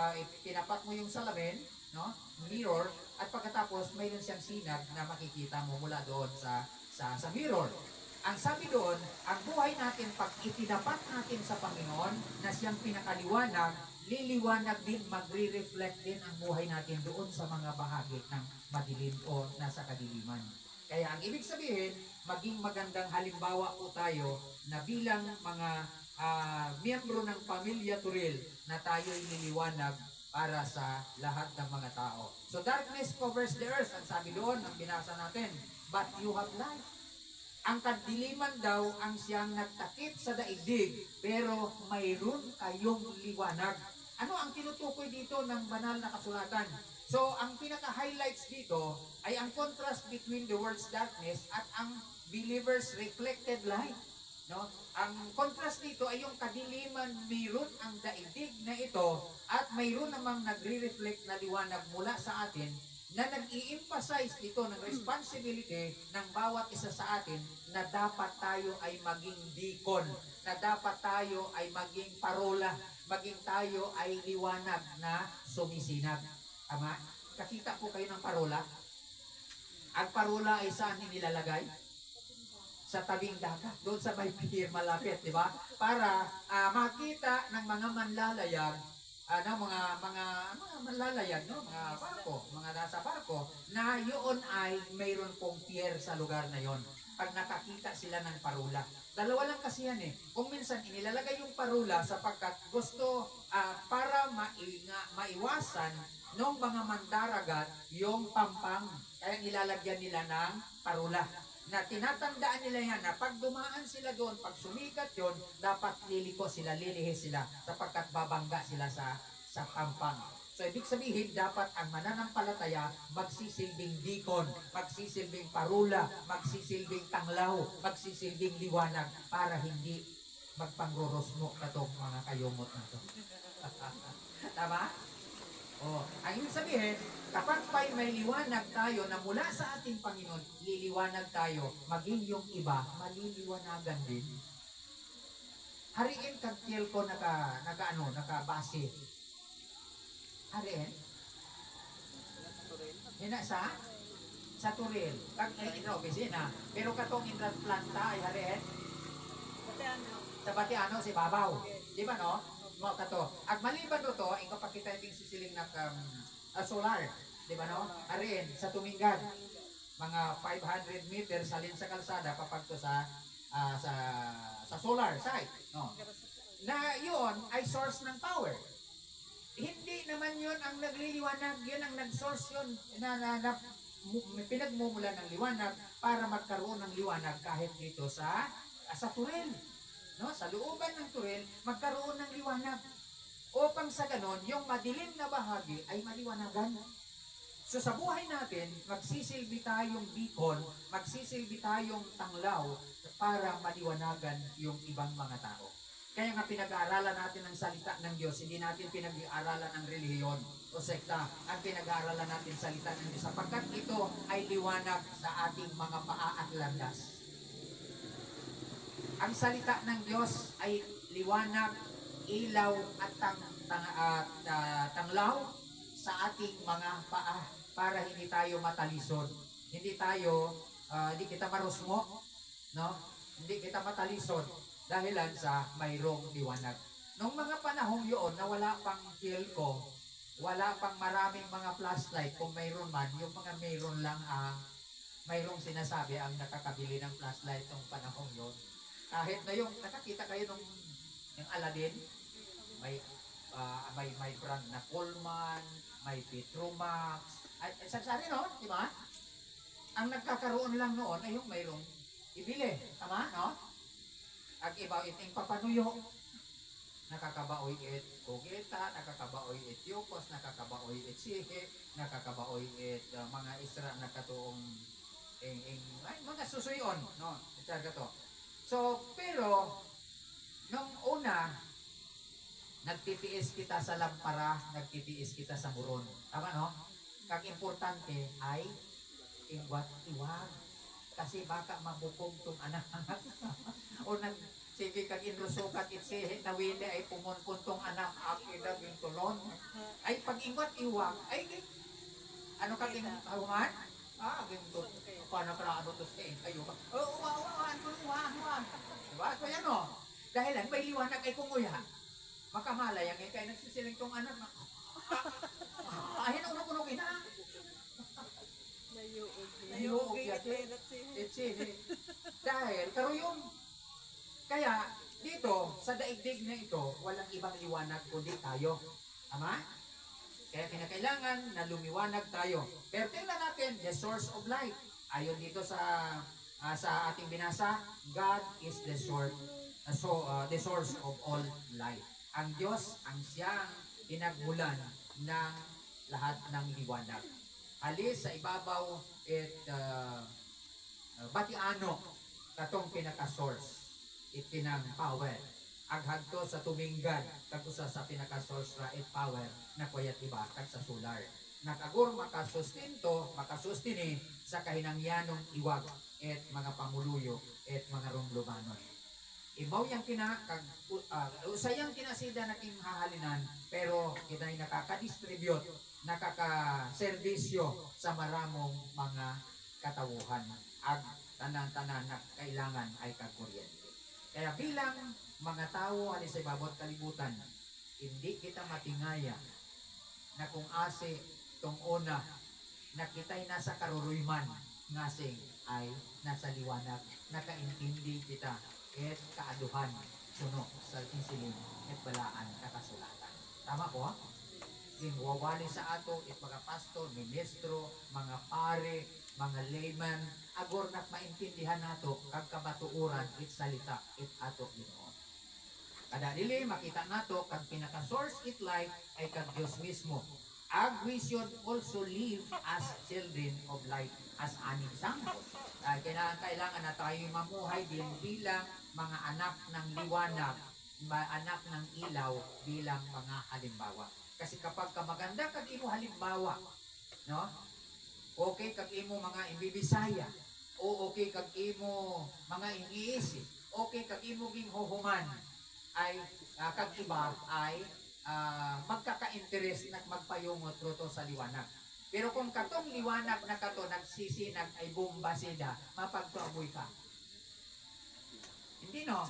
tinapat mo yung salamin, no? Mirror, at pagkatapos mayroon siyang sinag na makikita mo mula doon sa mirror. Ang sabi doon, ang buhay natin pag itinapat natin sa Panginoon na siyang pinakaliwanag, liliwanag din, magre-reflect din ang buhay natin doon sa mga bahagi ng madilim o nasa kadiliman. Kaya ang ibig sabihin, maging magandang halimbawa po tayo na bilang mga miyembro ng Pamilya Turil na tayo'y niliwanag para sa lahat ng mga tao. So darkness covers the earth, ang sabi doon, ang binasa natin, but you have light. Ang kadiliman daw ang siyang nagtakip sa daigdig, pero mayroon kayong liwanag. Ano ang tinutukoy dito ng banal na kasulatan? So, ang pinaka-highlights dito ay ang contrast between the world's darkness at ang believer's reflected light. No? Ang contrast dito ay yung kadiliman, mayroon ang daigdig na ito at mayroon namang nagre-reflect na liwanag mula sa atin na nag-i-emphasize dito ng responsibility ng bawat isa sa atin na dapat tayo ay maging deacon, na dapat tayo ay maging parola, maging tayo ay liwanag na sumisinag. Tama? Kakita po kayo ng parola? Ang parola ay saan inilalagay? Sa tabing dagat, doon sa may pier malapit, di ba? Para makita ng mga manlalayag, mga manlalayag, no? Mga barko, mga nasa barko, na yun ay mayroon pong pier sa lugar na yon. Pag nakakita sila ng parola. Dalawa lang kasi yan eh. Kung minsan inilalagay yung parola sapagkat gusto para maiwasan ng mga mandaragat yung pampang. Kaya nilalagyan nila ng parola. Na tinatandaan nila yan na pag dumaan sila doon, pag sumikat yon, dapat liliko sila, lilihis sila sapagkat babangga sila sa pampang. So ibig sabihin, dapat ang mananampalataya magsisilbing deacon, magsisilbing parula, magsisilbing tanglaw, magsisilbing liwanag para hindi magpangrorosmo katong mga kayumot na to. Tama? Ang ibig sabihin, kapag may liwanag tayo na mula sa ating Panginoon, liliwanag tayo, maging yung iba, maliliwanagan din. Hariin kagtiel ko nakabase. Hariin? Hina sa Turil. Kag ay ito, opisina. Pero katong indrat planta ay hariin? Sa Batiano, si Babaw. Di ba no? Mo kato. Ag maliban do to, ing kapakita yung sisiling na solar, di ba no? Arin sa Tumingad, mga 500 meters salin sa kalsada papagto sa solar site, no? Na yun ay source ng power. Hindi naman yun ang nagliliwanag, yun ang nag-source yun na pinagmumula ng liwanag para magkaroon ng liwanag kahit dito sa Turil. No, sa looban ng Turil, magkaroon ng liwanag. Upang sa ganon, yung madilim na bahagi ay maliwanagan. So sa buhay natin, magsisilbi tayong beacon, magsisilbi tayong tanglaw para maliwanagan yung ibang mga tao. Kaya nga pinag-aaralan natin ang salita ng Diyos, hindi natin pinag-aaralan ng relihiyon o sekta. Ang pinag-aaralan natin salita ng Diyos sapagkat ito ay liwanag sa ating mga paa at landas. Ang salita ng Diyos ay liwanag, ilaw at tanglaw sa ating mga paa para hindi tayo matalisod. Hindi kita marusmo, no? Hindi kita matalisod dahilan sa mayroong liwanag. Noong mga panahong yun na wala pang Philco, wala pang maraming mga flashlight, kung mayroon man, yung mga mayroon lang mayroong sinasabi ang nakakabili ng flashlight noong panahong yun. Kahit na yung nakakita kayo yung Aladdin, may brand na Coleman, may Petromax, ay sagsari no, di ba? Ang nagkakaroon lang noon ay yung mayroong ibili, tama no? Ang iba iting papanuyo, nakakabaoy it kugita, nakakabaoy it yukos, nakakabaoy it sihe, nakakabaoy it mga isra na katuong mga susuyon, no? Ito to. So, pero, nung una, nagtitiis kita sa lampara, nagtitiis kita sa buron. Tama, no? Kag importante ay iwat-iwag. Kasi baka mabukong tong anak. O sige kag inrusukat itsi, nawili ay pumunpun tong anak, akidag yung tulon. Ay pag iwat-iwag, ay ano kaging haruman? Ginto. Paano para ano to sa kayo ba? Diba? So yan o. Dahil lang, may liwanag ay kunguya. Makamalay ang ikay nagsisiling tong anak na. Ahin ang unog-unog ina. Nayuog yate. Dahil, pero yung, kaya, dito, sa daigdig na ito, walang ibang liwanag kundi tayo. Tama? Kaya kinakailangan na lumiwanag tayo. Pero tingnan natin, the source of light. Ayon dito sa ating binasa, God is the source of all light. Ang Diyos ang siyang pinagmulan ng lahat ng liwanag. Alis sa ibabaw at batiano katong pinaka-source itinang power. Aghagto sa tuminggan kagusa sa pinaka-source ra it power na kuyat iba kag sa solar. Nakagur makasustento, makasustini sa kahinangyanong iwag et mga pamuluyo et mga rumlumanon. Ibaw yang usayang kinasida naking hahalinan pero kita ay nakaka-distribute, nakaka-serbisyo sa maramong mga katawuhan ag tanan-tanan na kailangan ay kagkuryente. Kaya bilang mga tao ali sa ibabot kalibutan, hindi kita matingaya na kung ase tong una na kita'y nasa karuruyman ngasing ay nasa liwanag, nakaintindi kita et kaaduhan suno sa insilin et balaan kakasulatan. Tama po? Wawali sa ato it mga pastor, ministro, mga pare, mga layman, agor na maintindihan nato kag kabatuoran it salita it ato Ginoo. Kada dili makita nato kag pinaka-source it light ay kag Dios mismo. Ag we should also live as children of light, as an example. Kailangan na tayo mamuhay din bilang mga anak ng liwanag, anak ng ilaw bilang mga halimbawa. Kasi kapag maganda kag imo halimbawa, no? Okay kag imo mga imbibisaya, o okay kag imo mga iniisip, okay kag imo ginhuhuman, ay kag iba ay magkaka-interest na magpayungot to sa liwanag. Pero kung katong liwanag na kato nagsisinag ay bombasida, mapagtuaboy ka. Hindi no?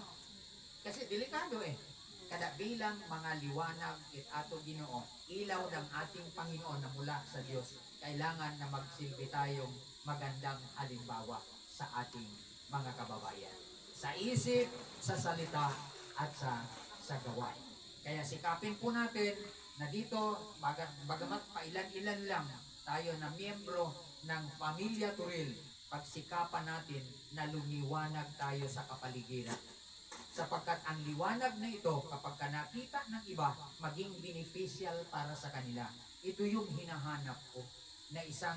Kasi delikado eh. Kada bilang mga liwanag it ato Ginoo, ilaw ng ating Panginoon na mula sa Diyos, kailangan na magsilbi tayong magandang halimbawa sa ating mga kababayan. Sa isip, sa salita, at sa gawain. Kaya sikapin po natin na dito, bagamat pailan-ilan lang tayo na miyembro ng Pamilya Turil, pagsikapan natin na lumiwanag tayo sa kapaligiran. Sapagkat ang liwanag na ito, kapag nakita ng iba, maging beneficial para sa kanila. Ito yung hinahanap ko na isang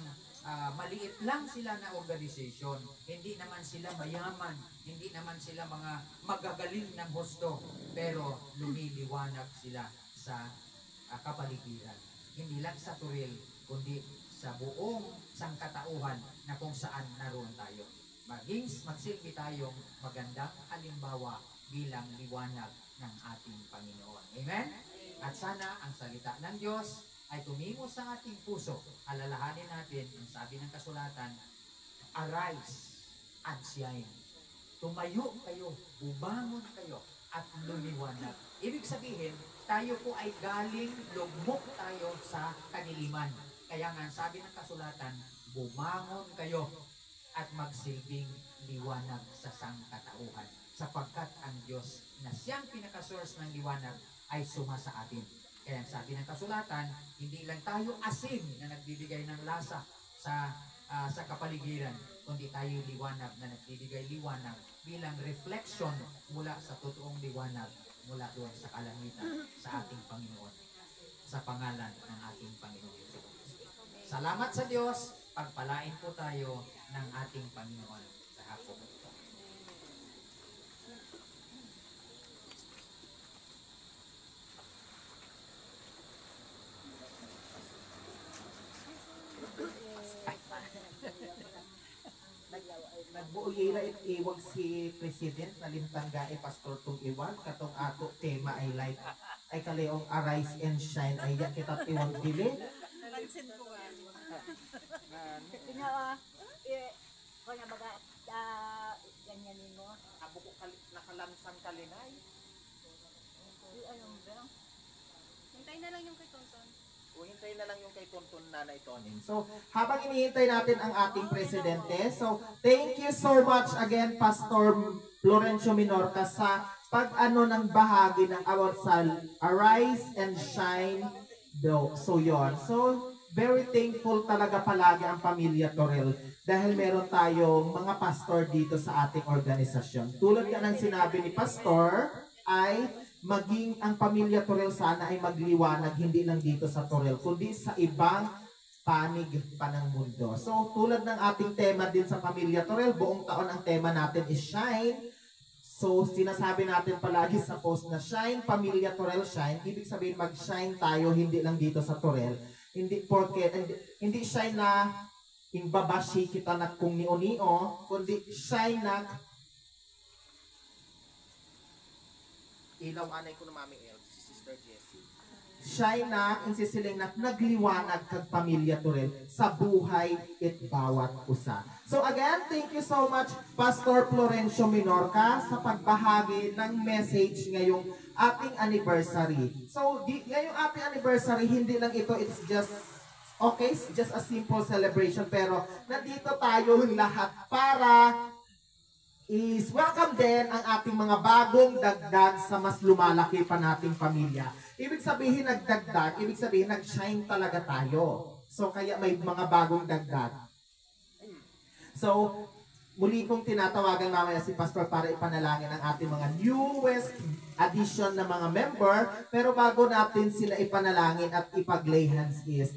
maliit lang sila na organization. Hindi naman sila mayaman, hindi naman sila mga magagaling ng husto, pero lumiliwanag sila sa kapaligiran. Hindi lang sa Turil, kundi sa buong sangkatauhan na kung saan naroon tayo. Magsilbi tayong magandang halimbawa bilang liwanag ng ating Panginoon. Amen? At sana ang salita ng Diyos ay tumimo sa ating puso. Alalahanin natin ang sabi ng kasulatan, arise and shine. Tumayo kayo, bumangon kayo, at lumiwanag. Ibig sabihin, tayo po ay galing, lugmok tayo sa kadiliman. Kaya nga sabi ng kasulatan, bumangon kayo at magsilbing liwanag sa sangkatauhan. Sapagkat ang Diyos na siyang pinaka-source ng liwanag ay suma sa atin. Kaya sabi ng kasulatan, hindi lang tayo asin na nagbibigay ng lasa sa kapaligiran, kundi tayo liwanag na nagbibigay liwanag bilang reflection mula sa totoong liwanag mula doon sa kalangitan sa ating Panginoon, sa pangalan ng ating Panginoon Hesus. Salamat sa Diyos, pagpalain po tayo ng ating Panginoon sa hapon. Nagbuoyera it iwag si President na limtangga Pastor tong iwag katong ato tema ay light ay kaleong arise and shine ay ya kita iwag dili. Kaya baga, ganyanin mo. Abo ko nakalansang kalinay. Ano ba? Hintayin na lang yung kay Tonton. O hintayin na lang yung kay Tonton Nanay Tonin. So, habang hinihintay natin ang ating presidente, so thank you so much again, Pastor Florencio Minorca, sa pag-ano ng bahagi ng award sa Arise and Shine. So, yon. So, very thankful talaga palagi ang pamilya Torel dahil meron tayong mga pastor dito sa ating organisasyon. Tulad nga ng sinabi ni Pastor, ay maging ang pamilya Torel sana ay magliwanag hindi lang dito sa Torel, kundi sa ibang panig pa ng mundo. So, tulad ng ating tema din sa pamilya Torel, buong taon ang tema natin is Shine. So, sinasabi natin palagi sa post na Shine, Pamilya Torel Shine. Ibig sabihin mag-shine tayo hindi lang dito sa Torel. Hindi shine na imbabashi kita na kung nio-nio, kundi shine na ilaw anay ko na Mami Elf, si Sister Jessie. Shine na, insisiling na nagliwanag kag pamilya Torel sa buhay at bawat usa. So again, thank you so much Pastor Florencio Minorca sa pagbahagi ng message ngayong ating anniversary. So ngayong ating anniversary, hindi lang ito, it's just okay, it's just a simple celebration, pero nandito tayo lahat para is welcome din ang ating mga bagong dagdag sa mas lumalaki pa nating pamilya. Ibig sabihin nagdagdag, ibig sabihin nag-shine talaga tayo. So kaya may mga bagong dagdag. So muli kong tinatawagan mamaya si Pastor para ipanalangin ang ating mga newest addition na mga member. Pero bago natin sila ipanalangin at ipag-lay hands is,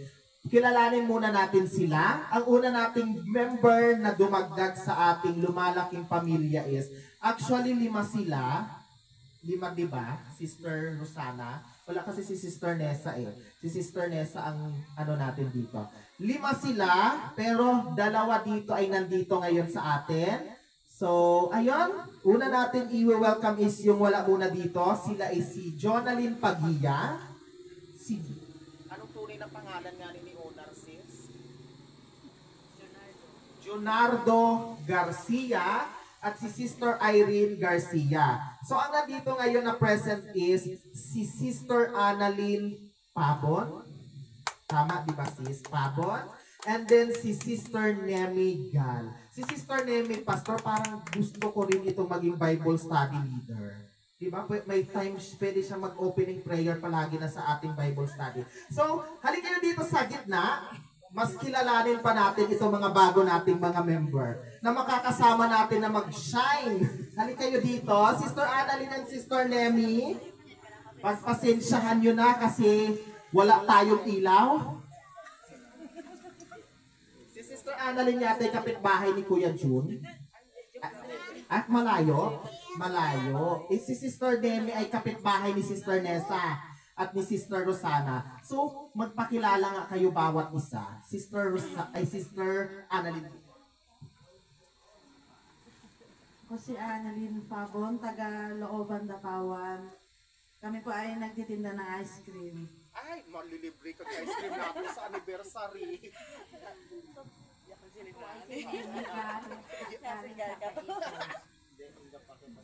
kilalanin muna natin sila. Ang una nating member na dumagdag sa ating lumalaking pamilya is, actually 5 sila. 5, di ba? Sister Rosana. Wala kasi si Sister Nessa eh. Si Sister Nessa ang ano natin dito. 5 sila, pero 2 dito ay nandito ngayon sa atin. So, ayun. Una natin i-welcome is yung wala muna dito. Sila ay si Jonalyn Pagia. Si anong tunay na pangalan nga ni Onar sis? Junardo Garcia at si Sister Irene Garcia. So ang nandito ngayon na present is si Sister Annalyn Pabon. Tama, di ba sis? Pabon. And then si Sister Nemi Gal. Si Sister Nemi, Pastor, parang gusto ko rin itong maging Bible study leader. Diba? May times pwede siya mag-opening prayer palagi na sa ating Bible study. So, halika kayo dito sa gitna. Mas kilalanin pa natin itong mga bago nating mga member na makakasama natin na mag-shine. Halika kayo dito. Sister Annalyn and Sister Nemi, pagpasensyahan nyo na kasi wala tayong ilaw. Si Sister Annalyn yata ay kapitbahay ni Kuya June. At malayo? Malayo. Si Sister Demi ay kapitbahay ni Sister Nessa at ni Sister Rosana. So, magpakilala nga kayo bawat isa. Sister Annalyn. Ako si Annalyn Pabon, taga Looban, Dapawan. Kami po ay nagtitinda ng ice cream. Ay, malilibre ka ice cream natin sa anniversary.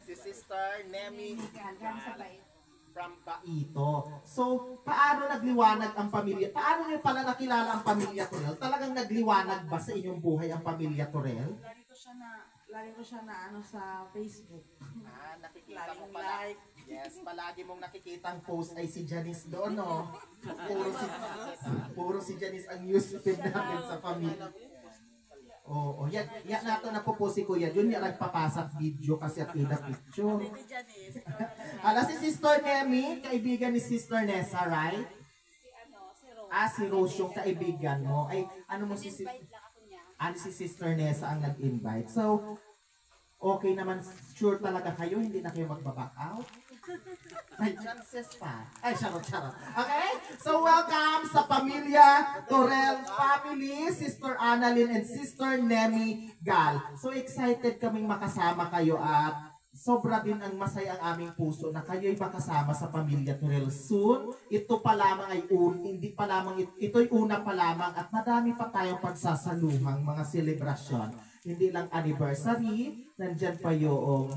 Si Sister Nemi from Baito. So, paano nagliwanag ang pamilya? Paano niyo pala nakilala ang pamilya Torel? Talagang nagliwanag ba sa inyong buhay ang pamilya Torel? Lagi ko siya na ano sa Facebook. Nakikita mo pala. Yes, palagi mong nakikitang post ay si Janice doon, no? Puro si Janice ang newsfeed natin sa pamilya. Oo, yan nato na po si Kuya Jun, yan nagpapasak video kasi at ina picture. Ala si Sister Nemi, kaibigan ni Sister Nessa, right? Si Rose yung kaibigan mo. Ay, ano mo si Sister Nessa ang nag-invite. So, okay naman, sure talaga kayo, hindi na kayo magbaback out? May chances pa. Ay, charot. Okay? So, welcome sa pamilya Torel family, Sister Annalyn and Sister Nemi Gal. So, excited kaming makasama kayo at sobra din ang masaya ang aming puso na kayo'y makasama sa pamilya Torel soon. Ito pa lamang ay ito'y una pa lamang at madami pa tayong pagsasaluhang mga selebrasyon. Hindi lang anniversary, nandyan pa yung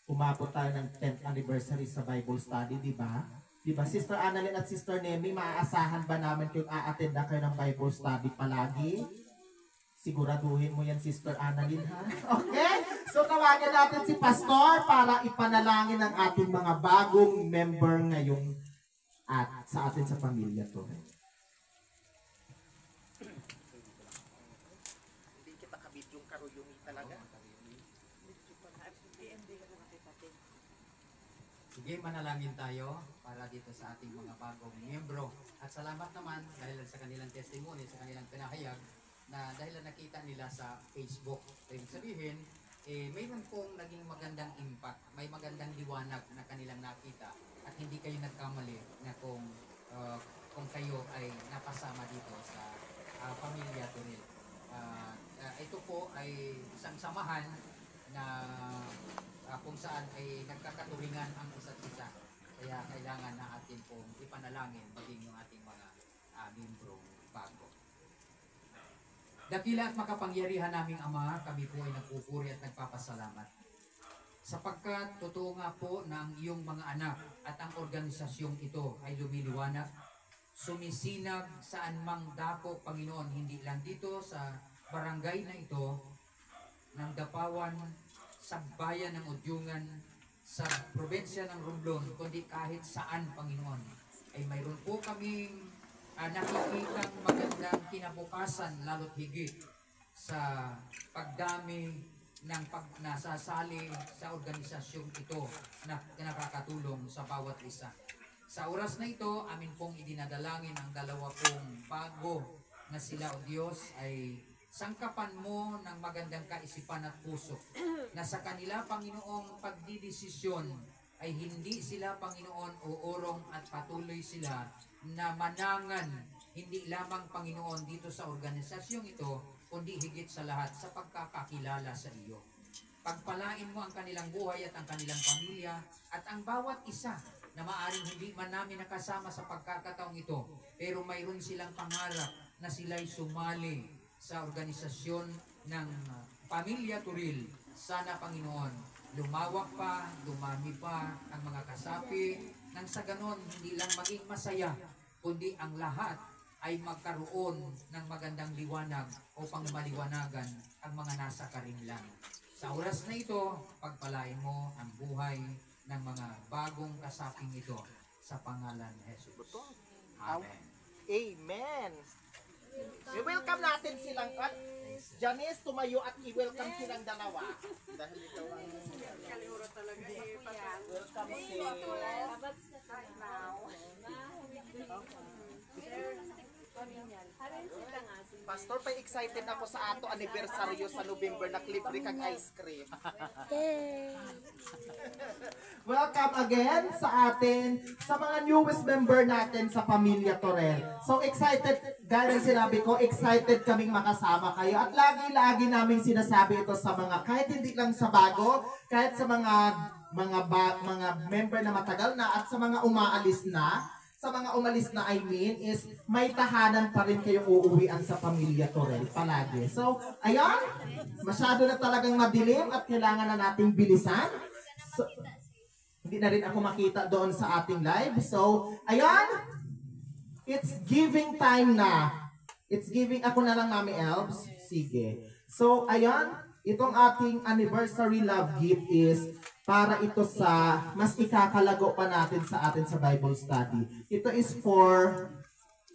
umabot tayo ng 10th anniversary sa Bible study, di ba? Diba, Sister Annalyn at Sister Nemi, maaasahan ba namin kung a-attend na kayo ng Bible study palagi? Siguraduhin mo yan, Sister Annalyn, ha? Okay? So, tawagan natin si Pastor para ipanalangin ang ating mga bagong member ngayong at sa atin sa pamilya to. Hindi kita kabidyong karuyungi talaga. Sige, manalangin tayo para dito sa ating mga bagong miyembro. At salamat naman dahil sa kanilang testimony, sa kanilang pinahayag, na dahil nakita nila sa Facebook. Ibig sabihin, mayroon pong naging magandang impact, may magandang liwanag na kanilang nakita at hindi kayo nagkamali na kung kayo ay napasama dito sa pamilya Turil. Ito po ay isang samahan na kung saan ay nagkakaturingan ang isa't isa. Kaya kailangan na atin pong ipanalangin maging yung ating mga membro bago. Dakila at makapangyarihan naming Ama, kami po ay nagpupuri at nagpapasalamat. Sapagkat totoo nga po na ang iyong mga anak at ang organisasyong ito ay lumiliwanag, sumisinag saan mang dako, Panginoon, hindi lang dito sa barangay na ito, ng Dapawan, sa bayan ng Udyungan, sa probinsya ng Romblon, kundi kahit saan, Panginoon, ay mayroon po kaming nakikitang magandang kinabukasan, lalo't higit sa pagdami ng nasasali sa organisasyong ito na nakakatulong sa bawat isa. Sa oras na ito, amin pong idinadalangin ang dalawa pong bago na sila, O Diyos, ay sangkapan mo ng magandang kaisipan at puso na sa kanila, Panginoong pagdidesisyon ay hindi sila, Panginoon, uurong at patuloy sila na manangan, hindi lamang, Panginoon, dito sa organisasyong ito, kundi higit sa lahat sa pagkakakilala sa iyo. Pagpalain mo ang kanilang buhay at ang kanilang pamilya at ang bawat isa na maaring hindi man namin nakasama sa pagkakataong ito, pero mayroon silang pangarap na sila'y sumali sa organisasyon ng Pamilya Turil. Sana, Panginoon, lumawak pa, dumami pa ang mga kasapi, nang sa ganon hindi lang maging masaya, kundi ang lahat ay magkaroon ng magandang liwanag o pangmaliwanagan ang mga nasa karinlan. Sa oras na ito, pagpalain mo ang buhay ng mga bagong kasaping ito sa pangalan ni Jesus. Amen. Amen. I-welcome natin silang Janice, tumayo at i-welcome silang dalawa. Dahil ito ang welcome si Pastor, pa excited ako sa ato anibersaryo sa November na libre kag ice cream. Welcome again sa atin, sa mga newest member natin sa Pamilya Torel. So excited, gaya ng sinabi ko, excited kaming makasama kayo. At lagi-lagi namin sinasabi ito sa mga, kahit hindi lang sa bago, kahit sa mga member na matagal na at sa mga umaalis na, sa mga umalis na is may tahanan pa rin kayong uuwian sa Pamilya Torel palagi. So, ayan, masyado na talagang madilim at kailangan na nating bilisan. So, hindi na rin ako makita doon sa ating live. So, ayan, it's giving time na. It's giving, ako na lang, Mami Elves. Sige. So, ayan, itong ating anniversary love gift is para ito sa mas ikakalago pa natin sa atin sa Bible study. Ito is for,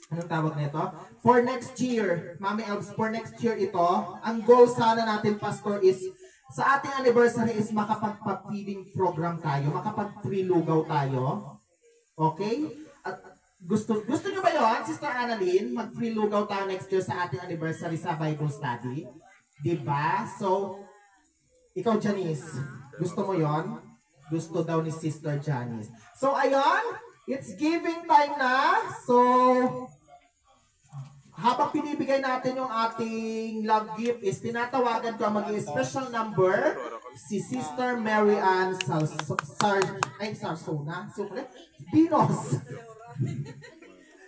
anong tawag nito? For next year. Mami Elves, for next year ito. Ang goal sana natin, Pastor, is sa ating anniversary is makapag-feeding program tayo, makapag-free lugaw tayo. Okay? At gusto nyo ba yun, Sister Annalyn, mag-free lugaw tayo next year sa ating anniversary sa Bible study? Diba? So, ikaw, Janice, gusto mo yon? Gusto daw ni Sister Janice. So, ayun, it's giving time na. So, habang pinibigay natin yung ating love gift is tinatawagan ko ang mag-special number si Sister Mary Ann Sarsona. Binos.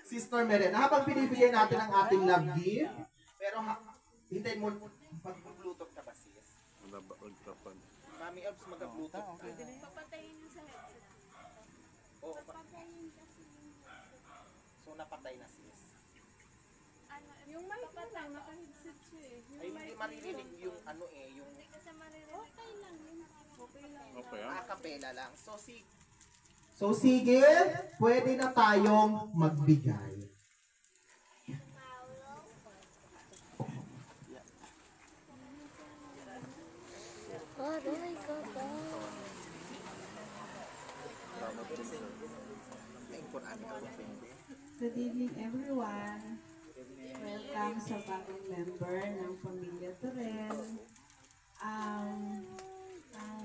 Sister Mary Ann. Habang pinibigay natin ang ating love gift, pero hintayin mo, mag-bluetooth ka ba, sis? Mami Elves, mag-bluetooth ka. Papatayin niyo sa headset. Oo, papatayin. Ay, hindi maririnig yung ano yung Okay, a cappella lang. So sige, pwede na tayong magbigay. Good evening everyone. Welcome sa bagong member ng Pamilya Torel. Ang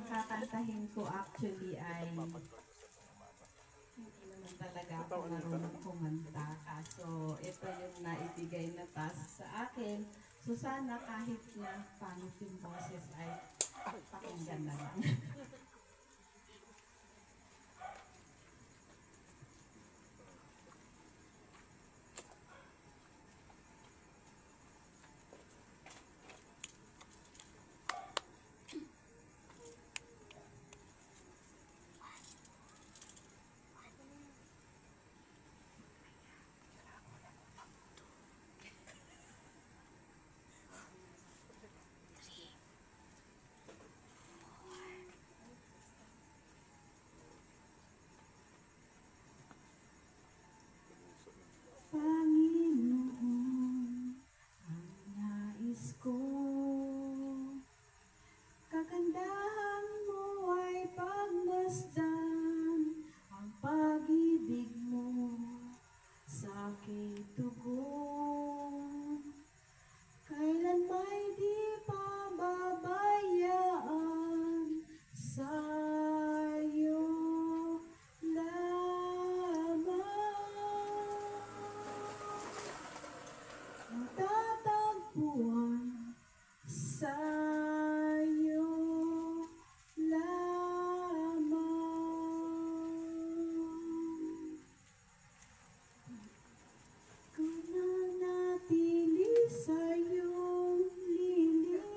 kakantahin ko actually ay hindi naman talaga ako marunong kumanta. So ito yung naibigay na task sa akin. So sana kahit na pangit yung boses ay pakinggan na lang. Panginoon, ang nais ko, kagandahan mo ay pagmasdan, ang pag-ibig mo sa aking tugon. Kailan may di pababayaan sa'yo lamang. Matatagpuan sa'yo lamang. Kung nanatili sa iyong lilim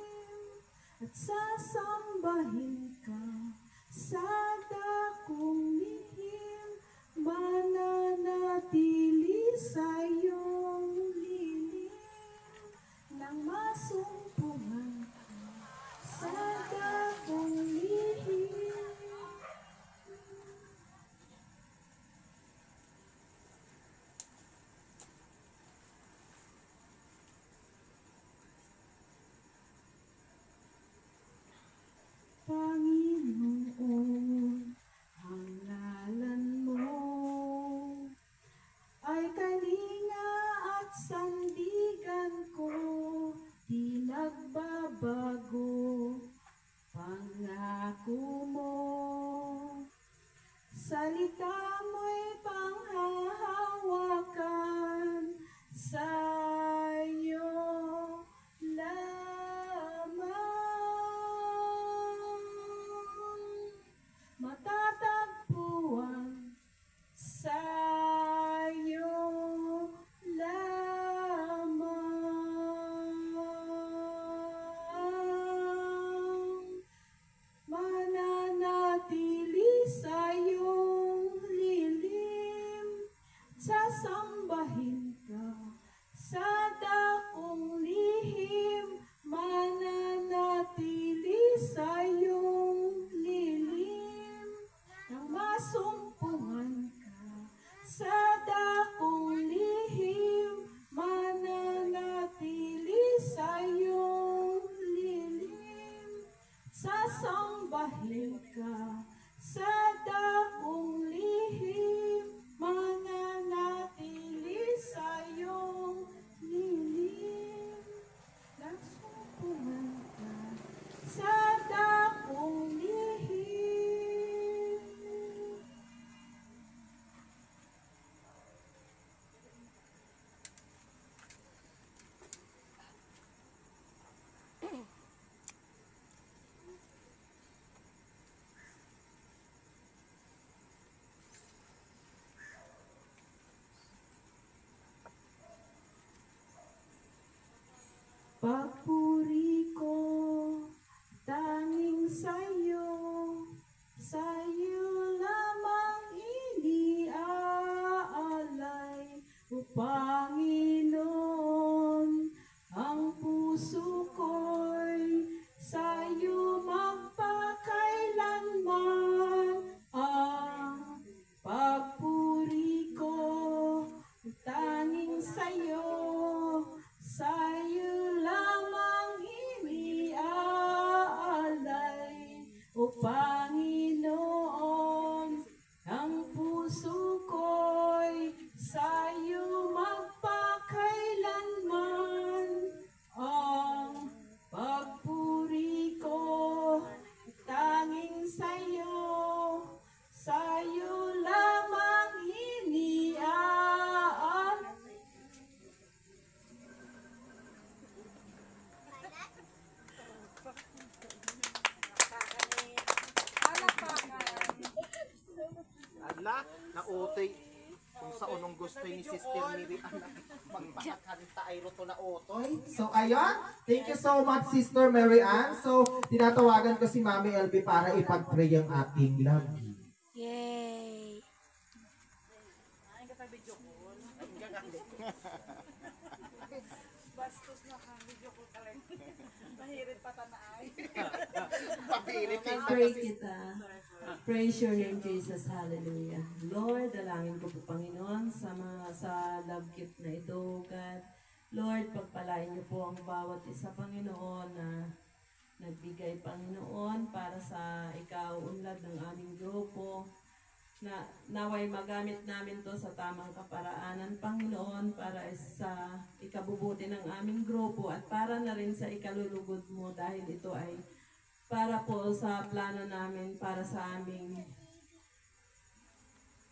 at sasambahin ka sa dakong lihim, mananatili sa iyong lilim nang masumpungan ka sa dakong lihim. Panginoon, ang ngalan mo ay kalinga at sandigan ko, di nagbabago. Pangako mo, salita mo'y panghahawakan sa'yo lamang. Matatagpuan sa'yo lamang. Mananatili sa iyong lilim, sasambahin ka sa dakong lihim. Mananatili sa iyong lilim, nang masumpungan ka sa dakong lihim. Mananatili sa iyong lilim, sasambahin ka sa dakong lihim. Mananatili sa iyong lilim, nasumpungan ka sa dakong lihim. Papuri ko tanging sa'yo, sa'yo lamang iniaalay, O Panginoon, ang puso Ala, nautoy. Kung sa unong gusto ni Sister Miriam na magpakakanta ay roto na utoy. So ayun, thank you so much Sister Mary Ann. So tinatawagan ko si Mami LB para ipag-pray ang ating love. Yay! Bastos na ka, video ko talaga. Mahirit pa tanaay. Papilit kayo. Pray kita. Praise your name, Jesus. Hallelujah. Lord, dalangin ko po, Panginoon, sa love gift na ito, God. Lord, pagpalain niyo po ang bawat isa, Panginoon, na nagbigay, Panginoon, para sa ikaunlad ng aming grupo. Na naway magamit namin to sa tamang kaparaanan, Panginoon, para sa ikabubuti ng aming grupo at para na rin sa ikalulugod mo dahil ito ay para po sa plano namin para sa aming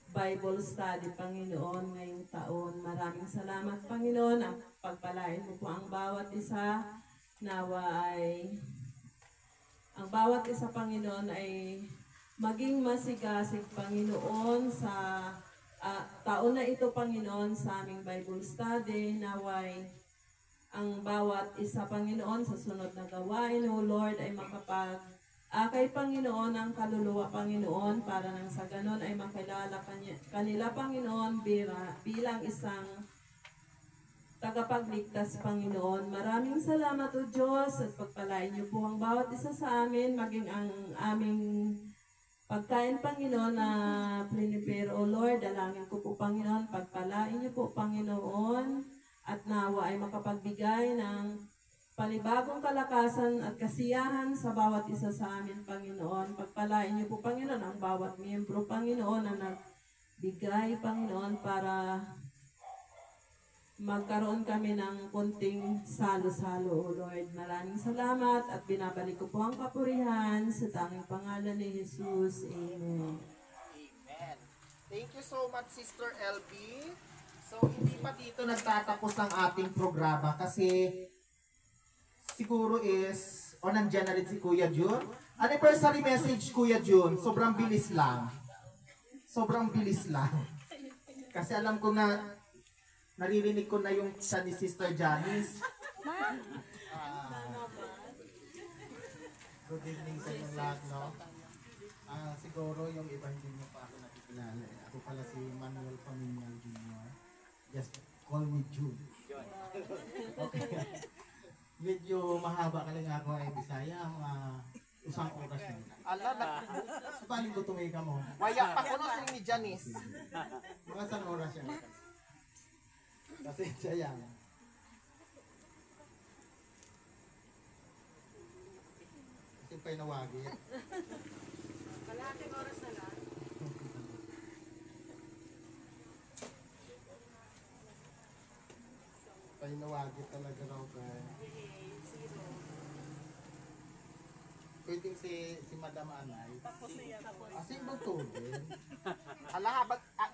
Bible study, Panginoon, ngayong taon. Maraming salamat, Panginoon. Ang pagpalain mo po ang bawat isa. Nawa ay ang bawat isa, Panginoon, ay maging masigasig, Panginoon, sa taon na ito, Panginoon, sa aming Bible study. Naway ang bawat isa, Panginoon, sa sunod na gawain, O Lord, ay kay Panginoon ang kaluluwa, Panginoon, para nang sa ganon ay makilala kanila, Panginoon, bilang isang tagapagligtas, Panginoon. Maraming salamat, O Diyos, at pagpalain niyo po ang bawat isa sa amin, maging ang aming pagkain, Panginoon, na prinipero, O Lord. Dalangin ko po, Panginoon, pagpalain niyo po, Panginoon, at nawa ay makapagbigay ng panibagong kalakasan at kasiyahan sa bawat isa sa amin, Panginoon. Pagpalain niyo po, Panginoon, ang bawat miyembro, Panginoon, na nagbigay, Panginoon, para magkaroon kami ng konting salo-salo, O Lord. Maraming salamat at binabalik ko po ang kapurihan sa tanging pangalan ni Jesus. Amen. Amen. Thank you so much, Sister LB. So, hindi pa dito nagtatapos ang ating programa kasi siguro nandyan na rin si Kuya Jun. Anniversary message, Kuya Jun. Sobrang bilis lang. Sobrang bilis lang. Kasi alam ko na naririnig ko na yung siya ni Sister Janice. Good evening sa inyong lahat, no? Siguro yung iba hindi nyo pa ako nakikilala. Ako pala si Manuel Paminyal Jr. Just call me June. Okay. Medyo mahaba ka lang ako ay Bisaya. Usang oras na. Ala, Paano ko tumay ka mo? maya pa ko na ni Janice. Mga isang oras yan. Kasi siya yan. Kasi pa'y nawagit. Kalahating oras na lang. Pa'y nawagit talaga raw kay. Pwedeng si Madam Anay. Asing ba to din?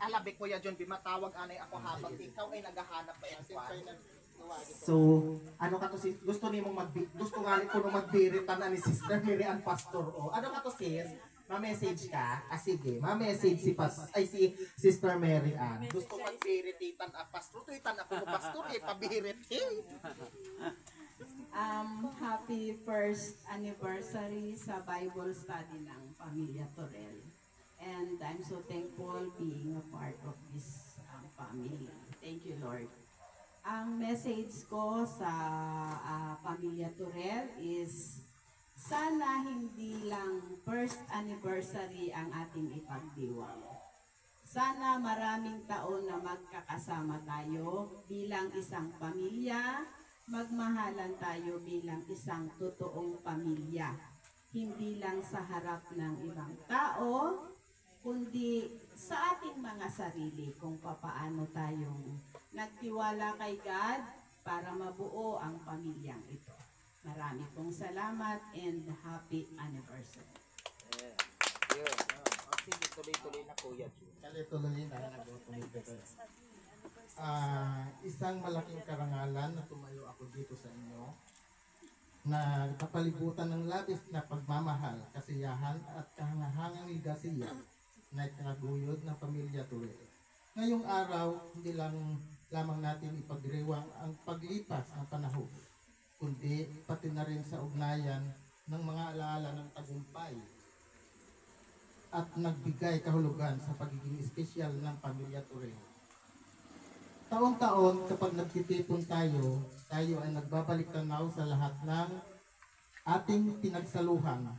Alabi Kuya Jun, bimatawag anay ako habang ikaw ay naghahanap pa Asing pa'y nawagit. So, ano ka to sis? Gusto gusto nga ko nung magbiritan na ni Sister Mary Ann Pastor. O, ano ka to sis? Ma-message ka? Sige, ma-message si Sister Mary Ann. Gusto magbirititan ang pastor. Tuitan ako ng pastor pabirit. Happy first anniversary sa Bible study ng Pamilya Torel. And I'm so thankful being a part of this family. Thank you, Lord. Ang message ko sa Pamilya Torel is sana hindi lang first anniversary ang ating ipagdiwang. Sana maraming taon na magkakasama tayo bilang isang pamilya, magmahalan tayo bilang isang totoong pamilya. Hindi lang sa harap ng ibang tao, kundi sa ating mga sarili kung papaano tayong nagtiwala kay God para mabuo ang pamilyang ito. Marami pong salamat and happy anniversary. Sige, tuloy-tuloy na Kuya Jun. Tuloy dahil nag-automate ko. Isang malaking karangalan na tumayo ako dito sa inyo na kapalibutan ng labis na pagmamahal, kasiyahan at kahangahangang ligasiya na itinaguyod ng pamilya Turel. Ngayong araw, hindi lamang natin ipagdiriwang ang paglipas ng panahon, kundi pati na rin sa ugnayan ng mga alaala ng tagumpay at nagbigay kahulugan sa pagiging espesyal ng pamilya Turel. Taon-taon kapag nagtitipon tayo ay nagbabalik tanaw sa lahat ng ating pinagsaluhan,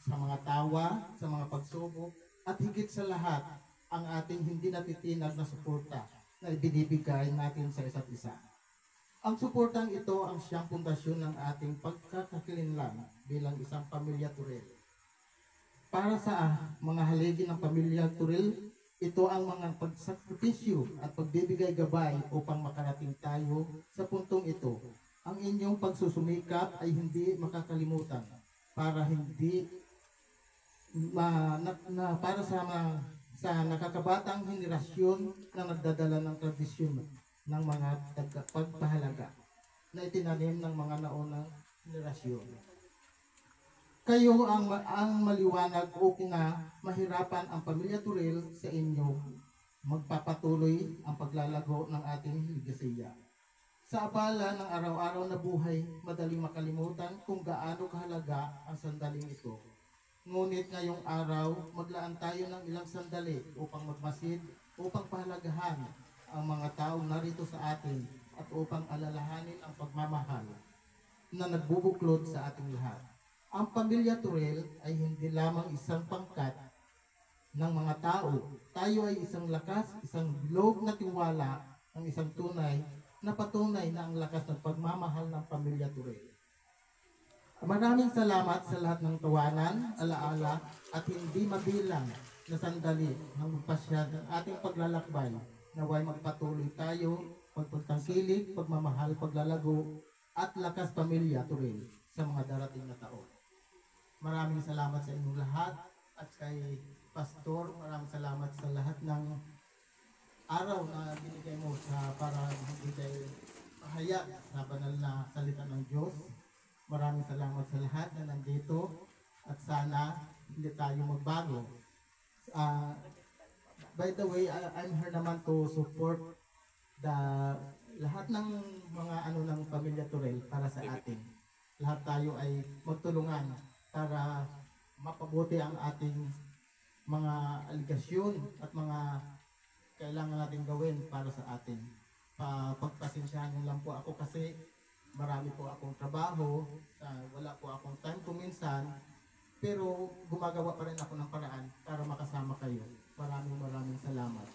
sa mga tawa, sa mga pagsubok, at higit sa lahat, ang ating hindi natitinag na suporta na ibinibigay natin sa isa't isa. Ang suportang ito ang siyang pundasyon ng ating pagkakakilinlan bilang isang pamilya Turel. Para sa mga haligi ng pamilya Turel, ito ang mga pagsakripisyo at pagbibigay gabay upang makarating tayo sa puntong ito. Ang inyong pagsusumikap ay hindi makakalimutan para hindi para sa nakakabatang henerasyon na nagdadala ng tradisyon ng mga pagpahalaga na itinanim ng mga naunang henerasyon. Kayo ang maliwanag o na mahirapan ang pamilya Turel sa inyo magpapatuloy ang paglalago ng ating ligasiya. Sa abala ng araw-araw na buhay, madaling makalimutan kung gaano kahalaga ang sandaling ito. Ngunit ngayong araw, maglaan tayo ng ilang sandali upang magmasid, upang pahalagahan ang mga taong narito sa atin at upang alalahanin ang pagmamahal na nagbubuklod sa ating lahat. Ang pamilya Turel ay hindi lamang isang pangkat ng mga tao. Tayo ay isang lakas, isang bilog na tiwala, ang isang tunay na patunay na ang lakas ng pagmamahal ng pamilya Turel. Maraming salamat sa lahat ng tawanan, alaala at hindi mabilang na sandali ng magpasya ng ating paglalakbay. Naway magpatuloy tayo, pagpagtangkilik, pagmamahal, paglalago at lakas pamilya Turel sa mga darating na taon. Maraming salamat sa inyong lahat at kay Pastor, maraming salamat sa lahat ng araw na binigay mo para magbigay pahayag sa banal na salita ng Diyos. Maraming salamat sa lahat na nandito at sana hindi tayo magbago. By the way, I'm here naman to support lahat ng mga ng pamilya Turel para sa atin. Lahat tayo ay magtulungan para mapabuti ang ating mga aligasyon at mga kailangan natin gawin para sa atin. Pagpasensyahan niyo lang po ako kasi marami po akong trabaho, wala po akong time kuminsan, pero gumagawa pa rin ako ng paraan para makasama kayo. Maraming salamat.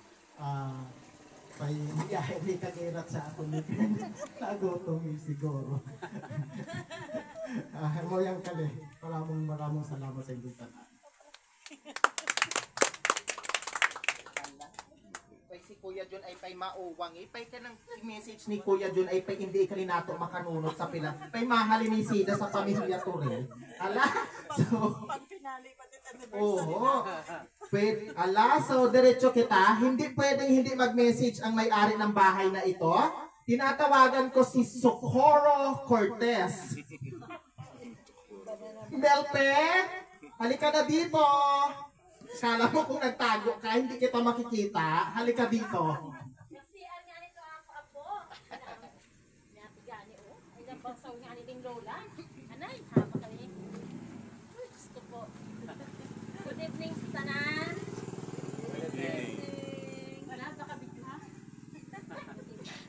Hindi kagirat sa ako nito. Nagutom siguro. Mo yang kali. Maraming salamat sa inyong tanan. Si Kuya John ay pay mauwang pay ka ng message ni Kuya John ay pay hindi kalinato makanunot sa pila pay mahali ni Sida sa pamilya Turel ala so Pag pinali pati oo ala so diretso kita hindi pwedeng hindi mag-message ang may-ari ng bahay na ito. Tinatawagan ko si Socorro Cortez. Belpe, halika na dito. Kala mo kung nagtago ka, hindi kita makikita. Halika dito. Kasi ang nga nito ako apo. Napigani o. Ay nagbasaw nga niting lola. Anay, hapa kami. Uy, gusto po. Good evening sa tanan. Good evening. Wala, baka bigla.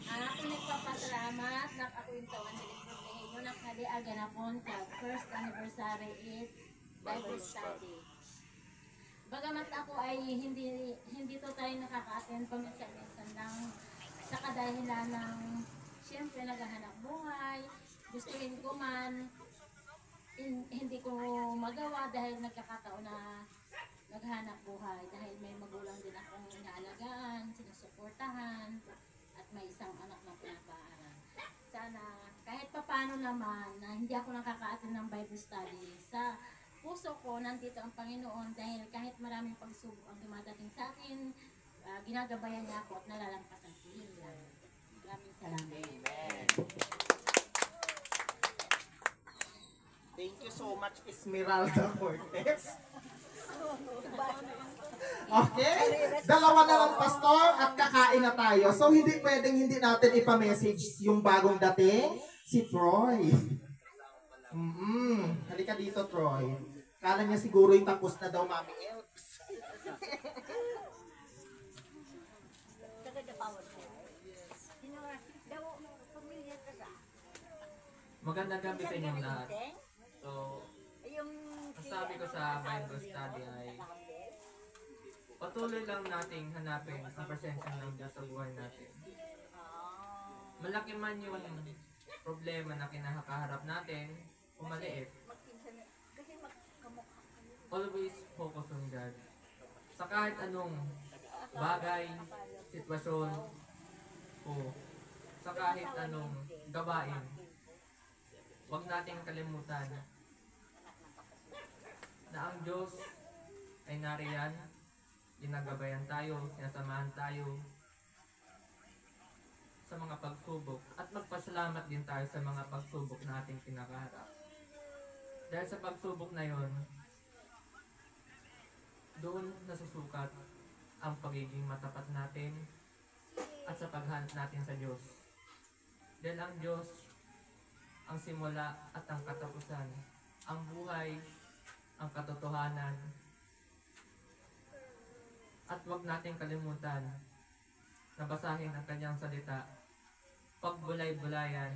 Ang aking nagpapasalamat na ako yung tawan na nagpapahing mo na kali aganapon kag first anniversary it Bible study. Bagamat ako ay hindi to tayo nakaka-attend paminsan-minsan lang sa kadahilan ng siyempre naghahanap buhay, gustuhin ko man, hindi ko magawa dahil nagkakataon na naghahanap buhay dahil may magulang din akong inaalagaan, sinusuportahan at may isang anak na pinapaaral. Sana kahit papano naman na hindi ako nakaka-attend ng Bible study sa puso ko, nandito ang Panginoon dahil kahit maraming pagsubok ang dumadating sa akin, ginagabayan niya ako at nalalampasan ko. Yun lang. Maraming salamat. Amen. Thank you so much, Esmeralda Cortez. Okay? Dalawa na lang, Pastor, at kakain na tayo. So, hindi pwedeng hindi natin ipa-message yung bagong dating, si Troy. Halika dito, Troy. Kala niya siguro yung tapos na daw, Mami Elps. Magandang gabi sa inyong lahat. So, ang sabi ko sa Bible study ay patuloy lang nating hanapin ang presensya ng Diyos sa buhay natin. Malaki man yung problema na kinakaharap natin, o maliit, always focus on God. Sa kahit anong bagay, sitwasyon, o sa kahit anong gawain, huwag nating kalimutan na ang Diyos ay nariyan, ginagabayan tayo, sinasamahan tayo sa mga pagsubok at magpasalamat din tayo sa mga pagsubok na ating kinakaharap. Dahil sa pagsubok na yon, doon nasusukat ang pagiging matapat natin at sa paghanap natin sa Diyos. Dahil ang Diyos ang simula at ang katapusan, ang buhay, ang katotohanan. At huwag nating kalimutan na basahin ang kanyang salita, pagbulay-bulayan,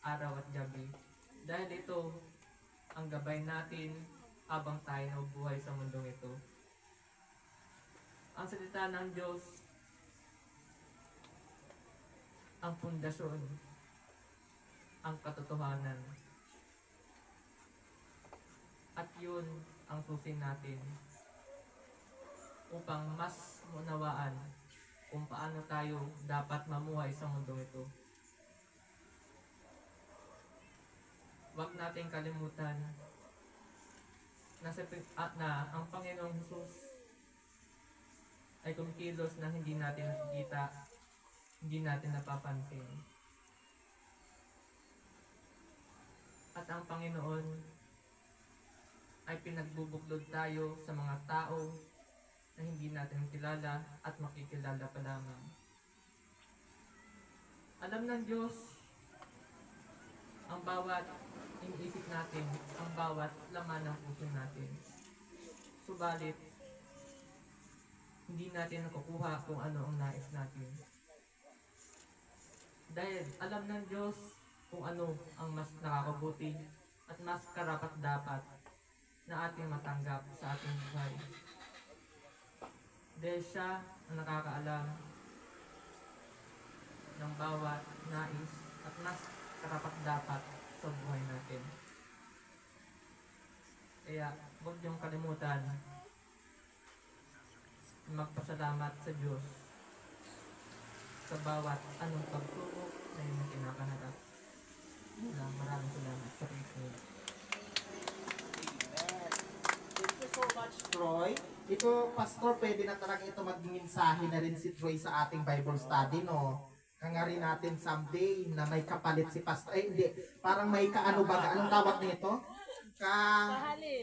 araw at gabi. Dahil ito ang gabay natin habang tayo nabubuhay sa mundong ito. Ang salita ng Diyos, ang pundasyon, ang katotohanan. At yun ang susi natin upang mas munawaan kung paano tayo dapat mamuhay sa mundong ito. Huwag nating kalimutan na ang Panginoong Jesus ay kumikilos na hindi natin nakikita, hindi natin napapansin. At ang Panginoon ay pinagbubuklod tayo sa mga tao na hindi natin kilala at makikilala pa lamang. Alam ng Diyos ang bawat iniisip natin, ang bawat laman ng puso natin. Subalit, hindi natin nakukuha kung ano ang nais natin. Dahil alam ng Diyos kung ano ang mas nakakabuti at mas karapat-dapat na ating matanggap sa ating buhay. Dahil siya ang nakakaalam ng bawat nais at mas karapat-dapat sa buhay natin. Kaya huwag niyong kalimutan magpasalamat sa Diyos sa bawat anong pagsubok na inyong kinakaharap. Maraming salamat sa Panginoon. Thank you so much, Troy. Ito, Pastor, pwede na talaga ito mag-mensahe na rin si Troy sa ating Bible study, no? Hangarin natin someday na may kapalit si Pastor. Hindi. Parang may kaano ba? Anong tawag nito?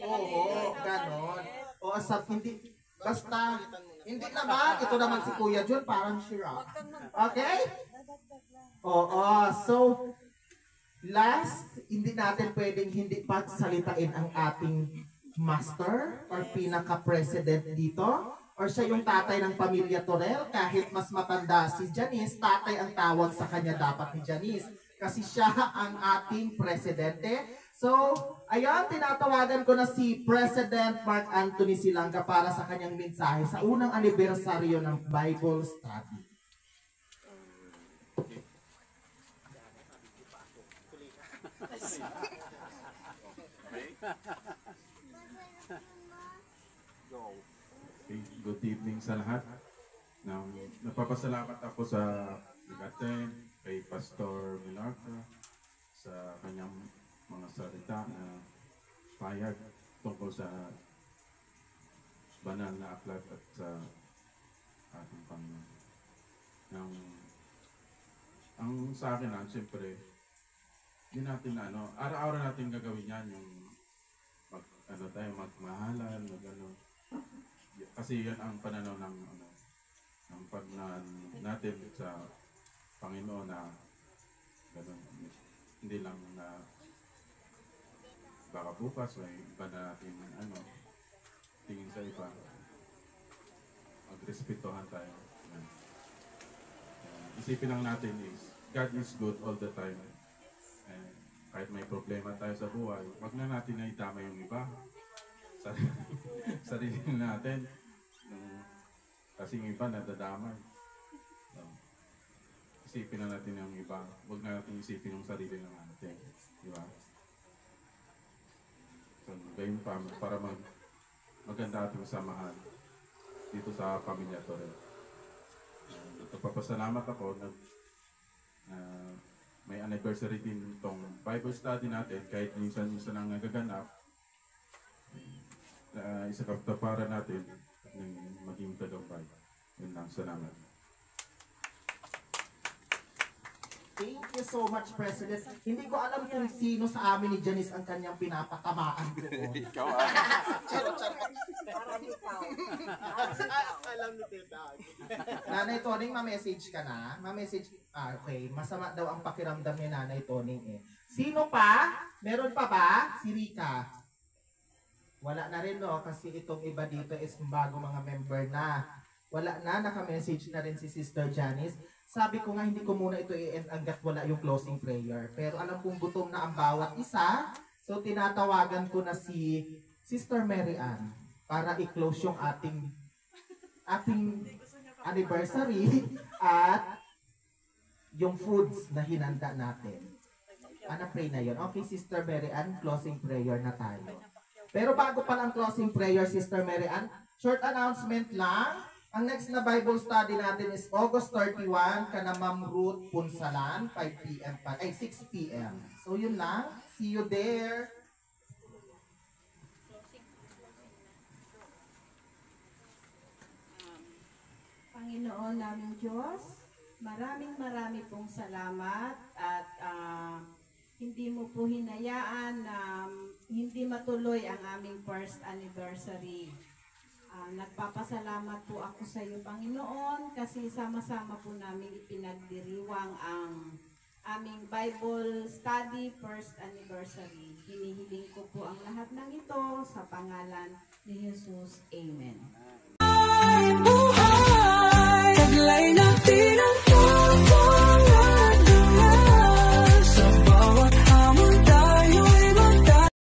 Oo, ganon. O, hindi. Basta, hindi naman. Ito naman si Kuya John, parang sira. Okay? Oo, so, last, hindi natin pwedeng hindi pagsalitain ang ating master or pinaka-president dito. Or siya yung tatay ng pamilya Torel. Kahit mas matanda si Janice, tatay ang tawag sa kanya dapat ni Janice. Kasi siya ang ating presidente. So, ayan, tinatawagan ko na si President Mark Anthony Silanga para sa kanyang mensahe sa unang anibersaryo ng Bible Study. Okay, good evening sa lahat. Napapasalamat ako sa Ligate, kay Pastor Milarca, sa kanyang mga salita na payag tungkol sa banal na aklat at sa ating Panginoon. Ang sa akin siyempre, hindi natin araw-araw natin gagawin yan, yung magmahalan, kasi yan ang pananaw ng ng pagnan natin sa Panginoon na ganun, hindi lang na baka bukas may iba na natin tingin sa iba, magrespetuhan tayo. Yan. Isipin lang natin is God is good all the time. And kahit may problema tayo sa buhay, wag na natin na itama yung iba. Sarili natin. Kasi yung iba nadadamay. So, isipin na natin yung iba. Wag na natin isipin yung sarili ng natin. Di ba? So, gayon pa, para maganda ating samahan dito sa pamilya Torel. Nagpapasalamat ako na may anniversary din itong Bible study natin kahit minsan-minsan ang nagaganap. Isa kaptaparan natin ng maging tagumpay. Yun lang, salamat. Thank you so much, President. Hindi ko alam kung sino sa amin ni Janice ang kanyang pinapatamaan doon. Ikaw Charot. Alam ni Tita. Nanay Toning, ma-message ka na? Ma-message, okay. Masama daw ang pakiramdam ni Nanay Toning eh. Sino pa? Meron pa ba? Si Rika. Wala na rin no, kasi itong iba dito is bago mga member na. Wala na, naka-message na rin si Sister Janice. Sabi ko nga hindi ko muna ito i-end hanggat wala yung closing prayer. Pero alam kong gutom na ang bawat isa. So tinatawagan ko na si Sister Mary Ann para i-close yung ating anniversary at yung foods na hinanda natin. Pray na yun. Okay, Sister Mary Ann, closing prayer na tayo. Pero bago pa lang closing prayer, Sister Mary Ann, short announcement lang. Ang next na Bible study natin is August 31, kana Ma'am Ruth Punsalan, 6 p.m. So yun lang. See you there. Panginoon naming Diyos, maraming pong salamat at hindi mo po hinayaan na hindi matuloy ang aming first anniversary. Nagpapasalamat po ako sa iyo, Panginoon, kasi sama-sama po namin ipinagdiriwang ang aming Bible study first anniversary. Hinihiling ko po ang lahat ng ito sa pangalan ni Jesus. Amen.